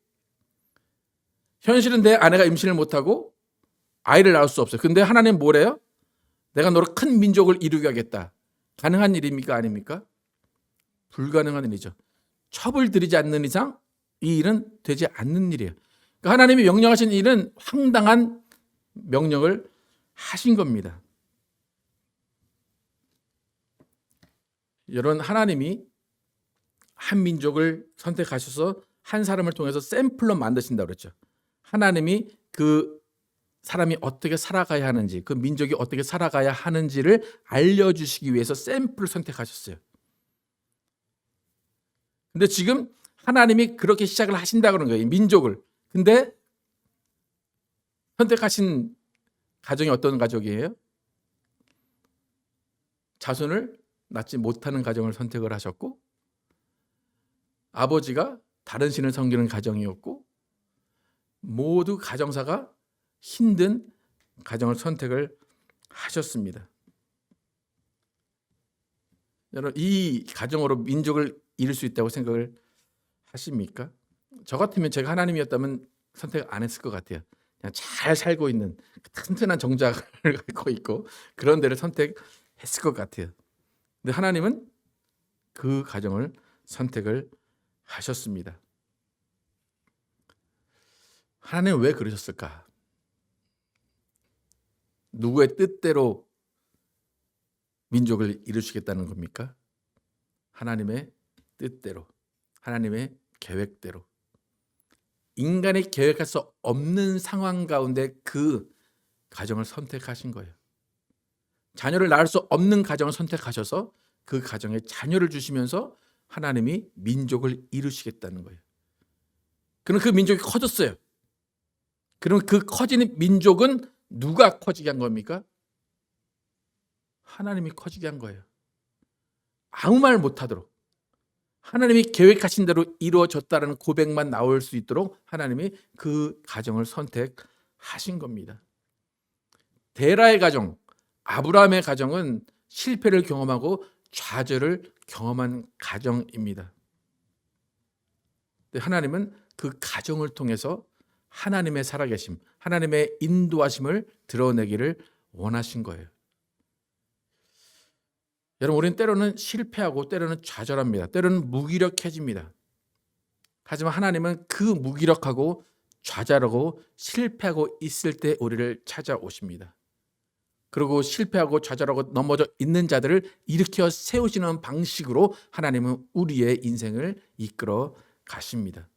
현실은 내 아내가 임신을 못하고 아이를 낳을 수 없어요. 근데 하나님 뭐래요? 내가 너로 큰 민족을 이루게 하겠다. 가능한 일입니까? 아닙니까? 불가능한 일이죠. 첩을 들이지 않는 이상 이 일은 되지 않는 일이에요. 그러니까 하나님이 명령하신 일은 황당한 명령을 하신 겁니다. 여러분 하나님이 한 민족을 선택하셔서 한 사람을 통해서 샘플로 만드신다고 그랬죠. 하나님이 그 사람이 어떻게 살아가야 하는지, 그 민족이 어떻게 살아가야 하는지를 알려주시기 위해서 샘플을 선택하셨어요. 근데 지금 하나님이 그렇게 시작을 하신다 그런 거예요. 민족을. 근데 선택하신 가정이 어떤 가족이에요? 자손을 낳지 못하는 가정을 선택을 하셨고 아버지가 다른 신을 섬기는 가정이었고 모두 가정사가 힘든 가정을 선택을 하셨습니다. 여러분 이 가정으로 민족을 이룰 수 있다고 생각을 하십니까? 저 같으면 제가 하나님이었다면 선택 안 했을 것 같아요. 그냥 잘 살고 있는 튼튼한 정작을 갖고 있고 그런 데를 선택했을 것 같아요. 근데 하나님은 그 가정을 선택을 하셨습니다. 하나님은 왜 그러셨을까? 누구의 뜻대로 민족을 이루시겠다는 겁니까? 하나님의 뜻대로, 하나님의 계획대로. 인간이 계획할 수 없는 상황 가운데 그 가정을 선택하신 거예요. 자녀를 낳을 수 없는 가정을 선택하셔서 그 가정에 자녀를 주시면서 하나님이 민족을 이루시겠다는 거예요. 그럼 그 민족이 커졌어요. 그럼 그 커지는 민족은 누가 커지게 한 겁니까? 하나님이 커지게 한 거예요. 아무 말 못하도록 하나님이 계획하신 대로 이루어졌다는 고백만 나올 수 있도록 하나님이 그 가정을 선택하신 겁니다. 데라의 가정, 아브라함의 가정은 실패를 경험하고 좌절을 경험한 가정입니다. 하나님은 그 가정을 통해서 하나님의 살아계심, 하나님의 인도하심을 드러내기를 원하신 거예요. 여러분, 우리는 때로는 실패하고 때로는 좌절합니다. 때로는 무기력해집니다. 하지만 하나님은 그 무기력하고 좌절하고 실패하고 있을 때 우리를 찾아오십니다. 그리고 실패하고 좌절하고 넘어져 있는 자들을 일으켜 세우시는 방식으로 하나님은 우리의 인생을 이끌어 가십니다.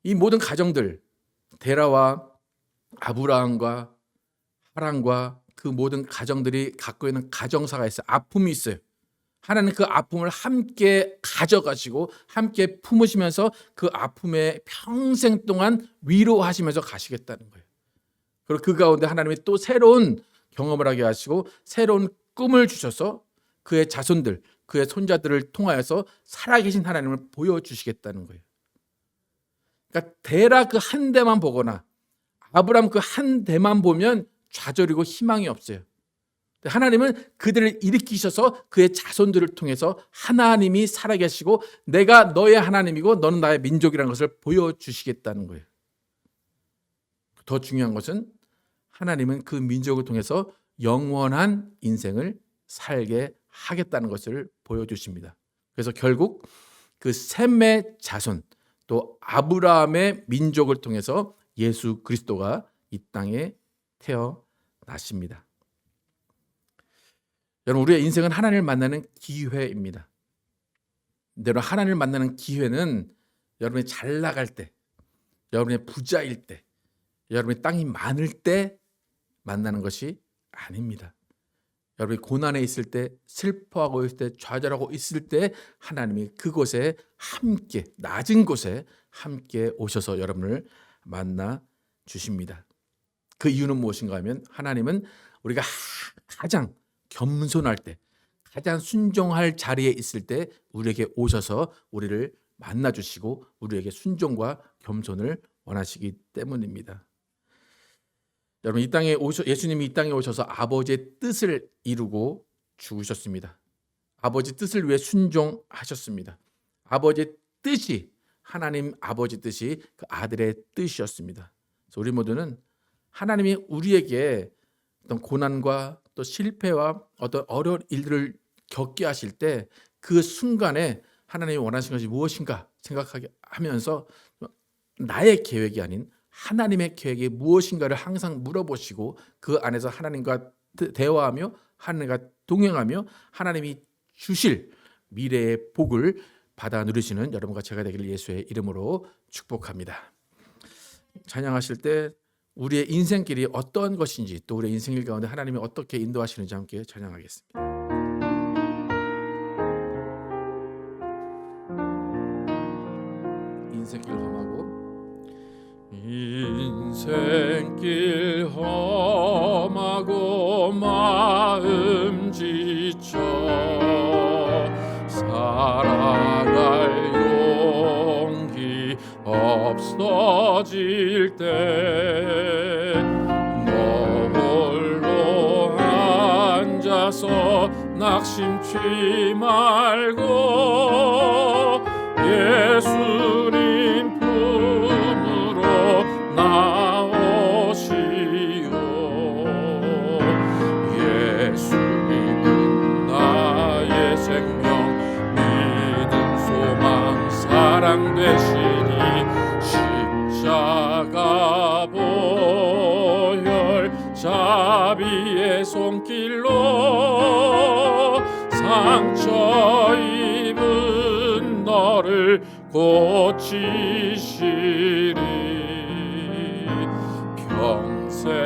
이 모든 가정들, 데라와 아브라함과 하란과 그 모든 가정들이 갖고 있는 가정사가 있어요. 아픔이 있어요. 하나님 그 아픔을 함께 가져가시고 함께 품으시면서 그 아픔에 평생 동안 위로하시면서 가시겠다는 거예요. 그리고 그 가운데 하나님이 또 새로운 경험을 하게 하시고 새로운 꿈을 주셔서 그의 자손들, 그의 손자들을 통하여서 살아계신 하나님을 보여주시겠다는 거예요. 그러니까 데라 그 한 대만 보거나 아브라함 그 한 대만 보면 좌절이고 희망이 없어요. 하나님은 그들을 일으키셔서 그의 자손들을 통해서 하나님이 살아계시고 내가 너의 하나님이고 너는 나의 민족이라는 것을 보여주시겠다는 거예요. 더 중요한 것은 하나님은 그 민족을 통해서 영원한 인생을 살게 하겠다는 것을 보여주십니다. 그래서 결국 그 셈의 자손 또 아브라함의 민족을 통해서 예수 그리스도가 이 땅에 태어나십니다. 여러분, 우리의 인생은 하나님을 만나는 기회입니다. 여러분, 하나님을 만나는 기회는 여러분이 잘 나갈 때, 여러분이 부자일 때, 여러분이 땅이 많을 때 만나는 것이 아닙니다. 여러분이 고난에 있을 때, 슬퍼하고 있을 때, 좌절하고 있을 때 하나님이 그곳에 함께, 낮은 곳에 함께 오셔서 여러분을 만나 주십니다. 그 이유는 무엇인가 하면 하나님은 우리가 가장 겸손할 때, 가장 순종할 자리에 있을 때 우리에게 오셔서 우리를 만나 주시고 우리에게 순종과 겸손을 원하시기 때문입니다. 여러분, 이 땅에 예수님이 이 땅에 오셔서 아버지의 뜻을 이루고 죽으셨습니다. 아버지 뜻을 위해 순종하셨습니다. 아버지의 뜻이 하나님 아버지 뜻이 그 아들의 뜻이었습니다. 그래서 우리 모두는 하나님이 우리에게 어떤 고난과 또 실패와 어떤 어려운 일들을 겪게 하실 때 그 순간에 하나님이 원하시는 것이 무엇인가 생각하게 하면서 나의 계획이 아닌 하나님의 계획이 무엇인가를 항상 물어보시고 그 안에서 하나님과 대화하며 하나님과 동행하며 하나님이 주실 미래의 복을 받아 누리시는 여러분과 제가 되기를 예수의 이름으로 축복합니다. 찬양하실 때 우리의 인생길이 어떤 것인지 또 우리의 인생길 가운데 하나님이 어떻게 인도하시는지 함께 찬양하겠습니다. 인생길 험하고 인생길 험하고 마음 지쳐 살아갈 용기 없어질 때 너 홀로 앉아서 낙심치 말고 예수님 품으로 나오시오. 예수님은 나의 생명 믿음 소망 사랑 되시니 십자가 보혈 자비의 손길로 상처 입은 너를 고치시리.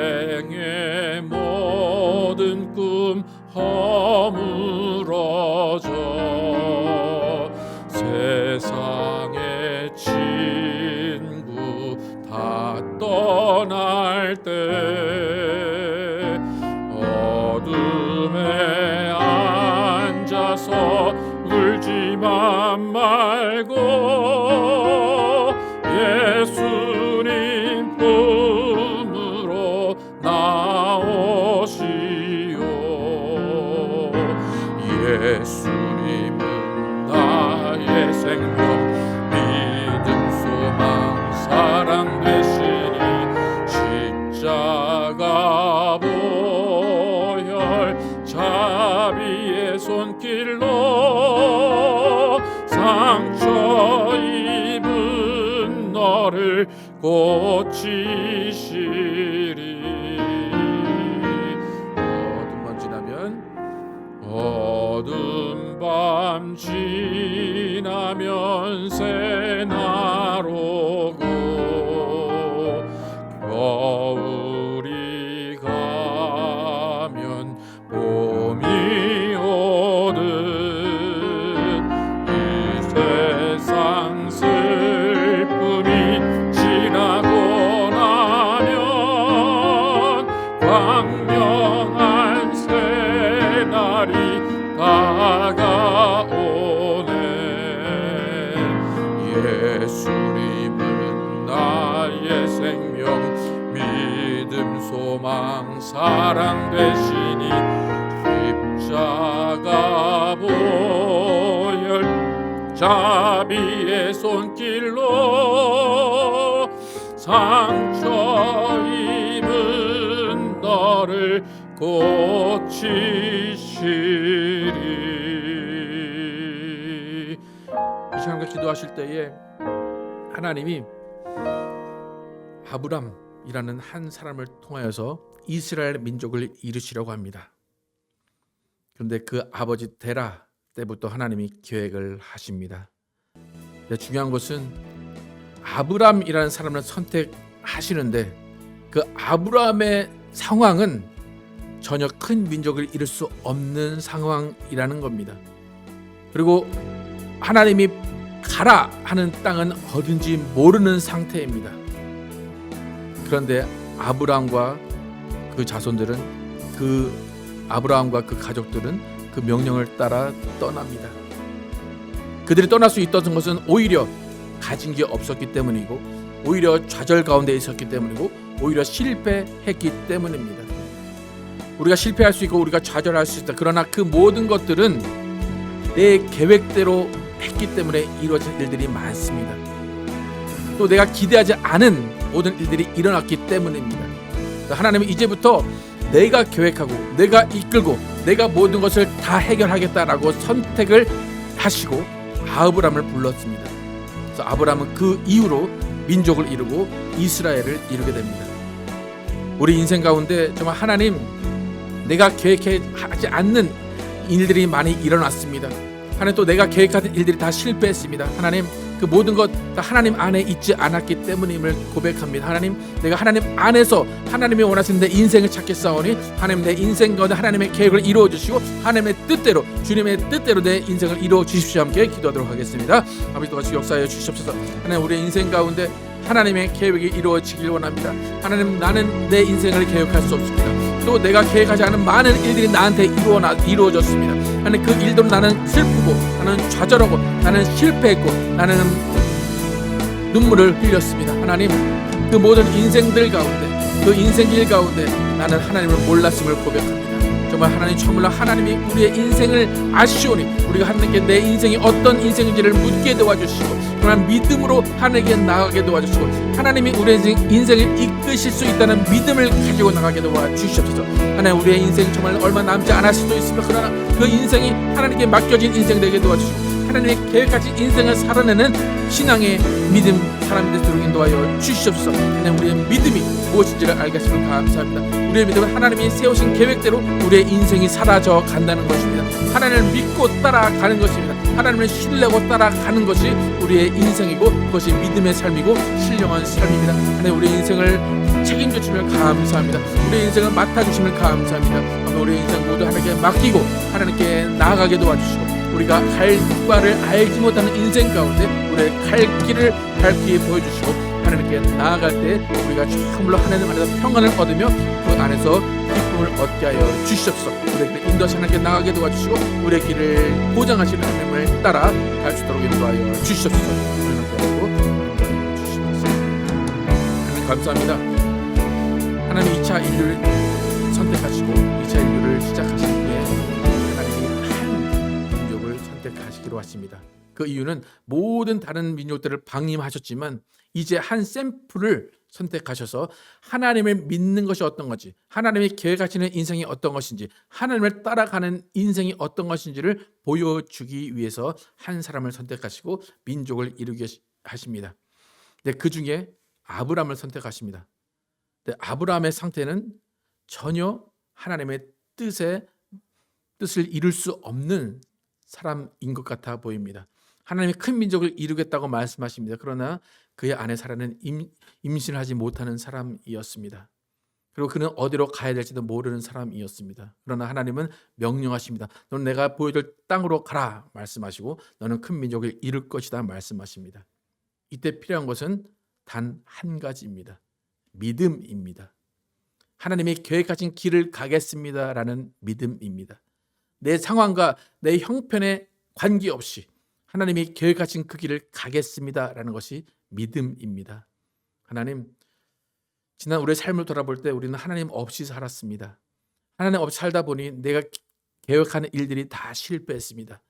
평생의 모든 꿈 허물어져 세상의 친구 다 떠날 때 어둠에 앉아서 울지만 말고 예수님 품으로 나오시오. 예수님은 나의 생명 믿음 소망 사랑 되시니 십자가 보혈 자비의 손길로 상처 입은 너를 고치시리. 어두운 밤 지나면 새날 오고 겨울이 가면 봄이 오듯 이 세상 슬픔이 지나고 나면 광명한 새날이 다가오네. 예수님은 나의 생명 믿음 소망 사랑 되시니 십자가 보혈 자비의 손길로 상처 입은 너를 고치시리. 이 시간과 기도하실 때에 하나님이 아브람이라는 한 사람을 통하여서 이스라엘 민족을 이루시려고 합니다. 그런데 그 아버지 데라 때부터 하나님이 계획을 하십니다. 근데 중요한 것은 아브람이라는 사람을 선택하시는데 그 아브람의 상황은 전혀 큰 민족을 이룰 수 없는 상황이라는 겁니다. 그리고 하나님이 가라 하는 땅은 어딘지 모르는 상태입니다. 그런데 아브람과 그 자손들은 아브람과 그 가족들은 그 명령을 따라 떠납니다. 그들이 떠날 수 있었던 것은 오히려 가진 게 없었기 때문이고 오히려 좌절 가운데 있었기 때문이고 오히려 실패했기 때문입니다. 우리가 실패할 수 있고 우리가 좌절할 수 있다. 그러나 그 모든 것들은 내 계획대로 했기 때문에 이루어진 일들이 많습니다. 또 내가 기대하지 않은 모든 일들이 일어났기 때문입니다. 하나님은 이제부터 내가 계획하고 내가 이끌고 내가 모든 것을 다 해결하겠다라고 선택을 하시고 아브람을 불렀습니다. 그래서 아브람은 그 이후로 민족을 이루고 이스라엘을 이루게 됩니다. 우리 인생 가운데 정말 하나님 내가 계획하지 않는 일들이 많이 일어났습니다. 하나님 또 내가 계획하던 일들이 다 실패했습니다. 하나님 그 모든 것 다 하나님 안에 있지 않았기 때문임을 고백합니다. 하나님 내가 하나님 안에서 하나님이 원하시는 내 인생을 찾겠사오니 하나님 내 인생 가운데 하나님의 계획을 이루어 주시고 하나님의 뜻대로 주님의 뜻대로 내 인생을 이루어 주십시오. 함께 기도하도록 하겠습니다. 아버지 또다시 역사하여 주시옵소서. 하나님 우리의 인생 가운데 하나님의 계획이 이루어지길 원합니다. 하나님 나는 내 인생을 계획할 수 없습니다. 또 내가 계획하지 않은 많은 일들이 나한테 이루어졌습니다. 하나님 그 일대로 나는 슬프고 나는 좌절하고 나는 실패했고 나는 눈물을 흘렸습니다. 하나님 그 모든 인생들 가운데 그 인생길 가운데 나는 하나님을 몰랐음을 고백합니다. 정말 하나님 정말로 하나님이 우리의 인생을 아시오니 우리가 하나님께 내 인생이 어떤 인생인지를 묻게 도와주시고 그러나 믿음으로 하나님께 나아가게 도와주시고 하나님이 우리의 인생을 이끄실 수 있다는 믿음을 가지고 나가게 도와주시옵소서. 하나님 우리의 인생이 정말 얼마 남지 않을 수도 있습니다. 그러나 그 인생이 하나님께 맡겨진 인생 되게 도와주시고 하나님의 계획하신 인생을 살아내는 신앙의 믿음 사람이 되도록 인도하여 주시옵소서. 하나님 우리의 믿음이 무엇인지를 알겠음을 감사합니다. 우리의 믿음은 하나님이 세우신 계획대로 우리의 인생이 사라져 간다는 것입니다. 하나님을 믿고 따라가는 것입니다. 하나님을 신뢰하고 따라가는 것이 우리의 인생이고 그것이 믿음의 삶이고 신령한 삶입니다. 하나님 우리의 인생을 책임져 주시면 감사합니다. 우리의 인생을 맡아주시면 감사합니다. 우리의 인생 모두 하나님께 맡기고 하나님께 나아가게 도와주시고 우리가 갈 바를 알지 못하는 인생 가운데 우리의 갈 길을 밝히 보여주시고 하나님께 나아갈 때 우리가 정말로 하나님 안에서 평안을 얻으며 그 안에서 기쁨을 얻게 하여 주시옵소서. 우리의 인도하시 하나님께 나아가게 도와주시고 우리의 길을 보장하시는 하나님을 따라 갈 수 있도록 인도하여 주시옵소서. 하나님 감사합니다. 하나님 2차 인류를 선택하시고 2차 인류를 시작하신 후에 하나님이 한 민족을 선택하시기로 하십니다. 그 이유는 모든 다른 민족들을 방임하셨지만 이제 한 샘플을 선택하셔서 하나님을 믿는 것이 어떤 건지, 하나님이 계획하시는 인생이 어떤 것인지, 하나님을 따라가는 인생이 어떤 것인지를 보여주기 위해서 한 사람을 선택하시고 민족을 이루게 하십니다. 그 중에 아브라함을 선택하십니다. 아브라함의 상태는 전혀 하나님의 뜻을 이룰 수 없는 사람인 것 같아 보입니다. 하나님이 큰 민족을 이루겠다고 말씀하십니다. 그러나 그의 아내 사라는 임신하지 못하는 사람이었습니다. 그리고 그는 어디로 가야 될지도 모르는 사람이었습니다. 그러나 하나님은 명령하십니다. 너는 내가 보여줄 땅으로 가라 말씀하시고 너는 큰 민족을 이룰 것이다 말씀하십니다. 이때 필요한 것은 단 한 가지입니다. 믿음입니다. 하나님이 계획하신 길을 가겠습니다라는 믿음입니다. 내 상황과 내 형편에 관계없이 하나님이 계획하신 그 길을 가겠습니다라는 것이 믿음입니다. 하나님, 지난 우리의 삶을 돌아볼 때 우리는 하나님 없이 살았습니다. 하나님 없이 살다 보니 내가 계획하는 일들이 다 실패했습니다.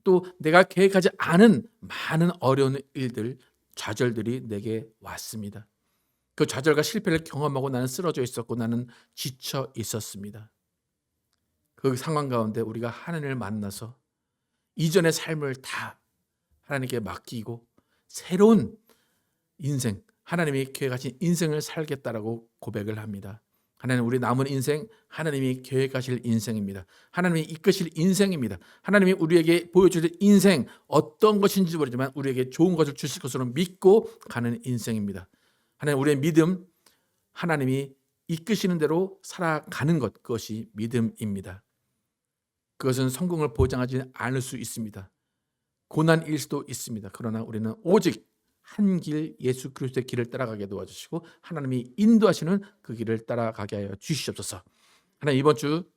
또 내가 계획하지 않은 많은 어려운 일들, 좌절들이 내게 왔습니다. 그 좌절과 실패를 경험하고 나는 쓰러져 있었고 나는 지쳐 있었습니다. 그 상황 가운데 우리가 하나님을 만나서 이전의 삶을 다 하나님께 맡기고 새로운 인생, 하나님이 계획하신 인생을 살겠다라고 고백을 합니다. 하나님, 우리 남은 인생 하나님이 계획하실 인생입니다. 하나님이 이끄실 인생입니다. 하나님이 우리에게 보여주실 인생 어떤 것인지 모르지만 우리에게 좋은 것을 주실 것으로 믿고 가는 인생입니다. 하나님, 우리의 믿음, 하나님이 이끄시는 대로 살아가는 것, 그것이 믿음입니다. 그것은 성공을 보장하지 않을 수 있습니다. 고난일 수도 있습니다. 그러나 우리는 오직 한 길 예수 그리스도의 길을 따라가게 도와주시고 하나님이 인도하시는 그 길을 따라가게 하여 주시옵소서. 하나님, 이번 주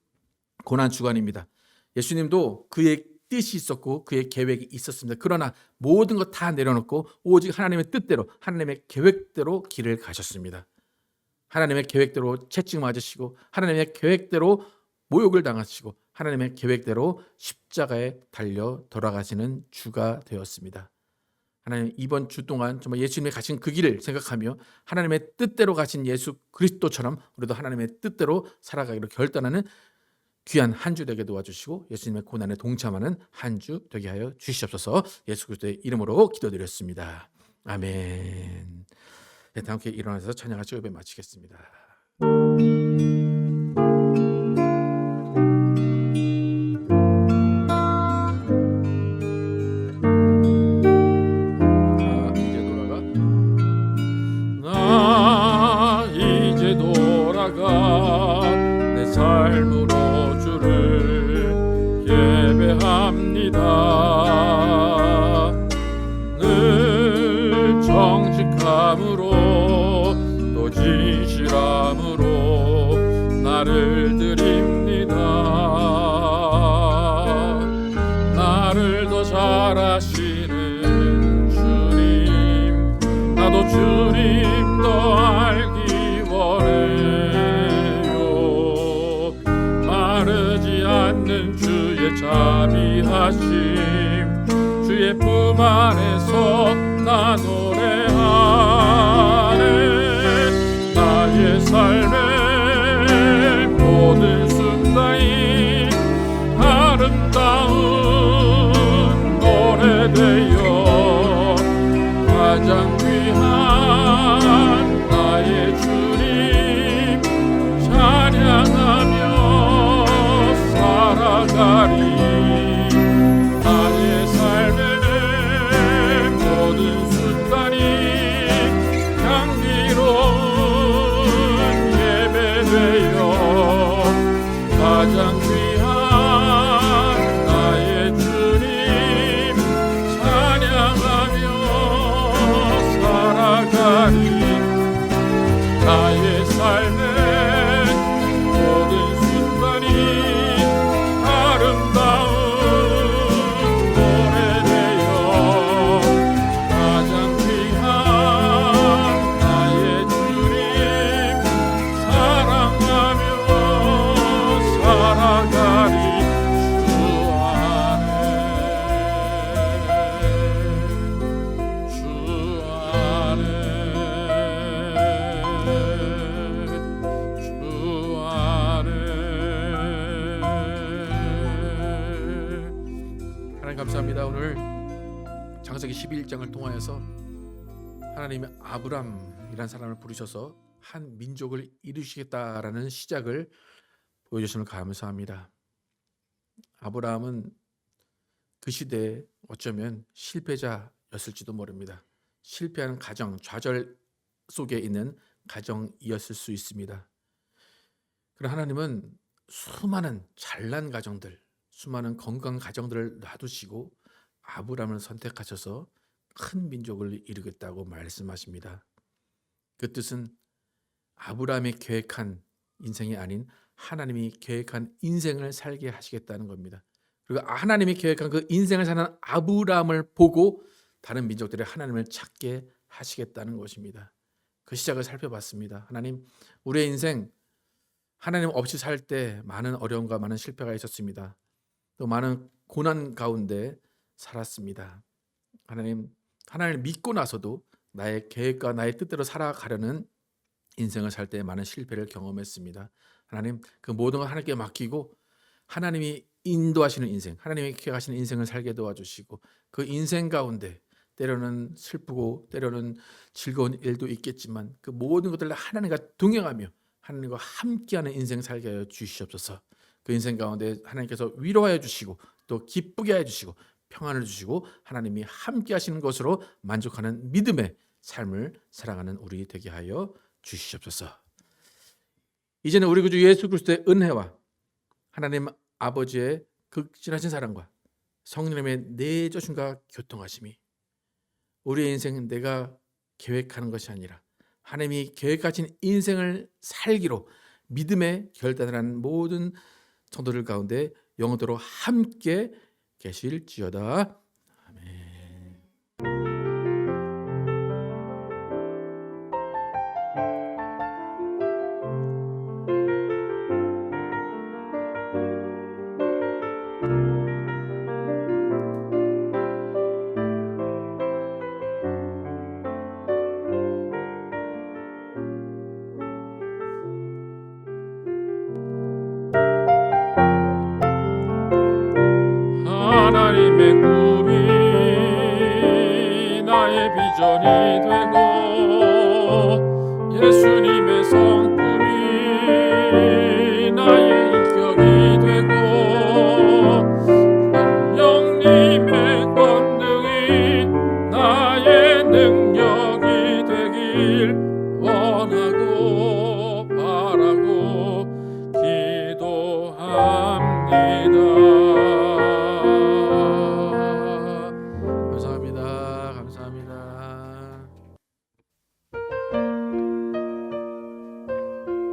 고난 주간입니다. 예수님도 그의 뜻이 있었고 그의 계획이 있었습니다. 그러나 모든 것 다 내려놓고 오직 하나님의 뜻대로, 하나님의 계획대로 길을 가셨습니다. 하나님의 계획대로 채찍 맞으시고 하나님의 계획대로 모욕을 당하시고 하나님의 계획대로 십자가에 달려 돌아가시는 주가 되었습니다. 하나님, 이번 주 동안 정말 예수님이 가신 그 길을 생각하며 하나님의 뜻대로 가신 예수 그리스도처럼 우리도 하나님의 뜻대로 살아가기로 결단하는 귀한 한 주 되게 도와주시고 예수님의 고난에 동참하는 한 주 되게 하여 주시옵소서. 예수 그리스도의 이름으로 기도드렸습니다. 아멘. 네, 다 함께 일어나서 찬양하시고 예배 마치겠습니다. 내 삶으로 주를 예배합니다. 늘 정직함으로 또 진실함으로 나를 드립니다. 나를 더 잘 아시는 주님, 나도 주님 더 알기 원해요. 마르지 않는 주의 자비하심, 주의 품 안에서 나 노래하네. 나의 삶의 모든 순간이 아름다운 노래되어 가장 귀한 나의 주님 찬양하며 살아가리. 나의 삶의 모든 순간이 감사합니다. 오늘 창세기 11장을 통하여서 하나님이 아브람이라는 사람을 부르셔서 한 민족을 이루시겠다라는 시작을 보여주심을 감사합니다. 아브라함은 그 시대에 어쩌면 실패자였을지도 모릅니다. 실패하는 가정, 좌절 속에 있는 가정이었을 수 있습니다. 그러나 하나님은 수많은 잘난 가정들, 수많은 건강한 가정들을 놔두시고 아브라함을 선택하셔서 큰 민족을 이루겠다고 말씀하십니다. 그 뜻은 아브라함이 계획한 인생이 아닌 하나님이 계획한 인생을 살게 하시겠다는 겁니다. 그리고 하나님이 계획한 그 인생을 사는 아브라함을 보고 다른 민족들이 하나님을 찾게 하시겠다는 것입니다. 그 시작을 살펴봤습니다. 하나님, 우리의 인생 하나님 없이 살 때 많은 어려움과 많은 실패가 있었습니다. 또 많은 고난 가운데 살았습니다. 하나님을 믿고 나서도 나의 계획과 나의 뜻대로 살아가려는 인생을 살 때 많은 실패를 경험했습니다. 하나님, 그 모든 걸 하나님께 맡기고 하나님이 인도하시는 인생, 하나님이 계획하시는 인생을 살게 도와주시고 그 인생 가운데 때로는 슬프고 때로는 즐거운 일도 있겠지만 그 모든 것들을 하나님과 동행하며 하나님과 함께하는 인생 살게 하여 주시옵소서. 그 인생 가운데 하나님께서 위로하여 주시고 또 기쁘게 하여 주시고 평안을 주시고 하나님이 함께 하시는 것으로 만족하는 믿음의 삶을 살아가는 우리 되게 하여 주시옵소서. 이제는 우리 구주 예수 그리스도의 은혜와 하나님 아버지의 극진하신 사랑과 성령님의 내조심과 교통하심이 우리의 인생은 내가 계획하는 것이 아니라 하나님이 계획하신 인생을 살기로 믿음의 결단을 하는 모든 성도들 가운데 영원토록 함께 계실지어다.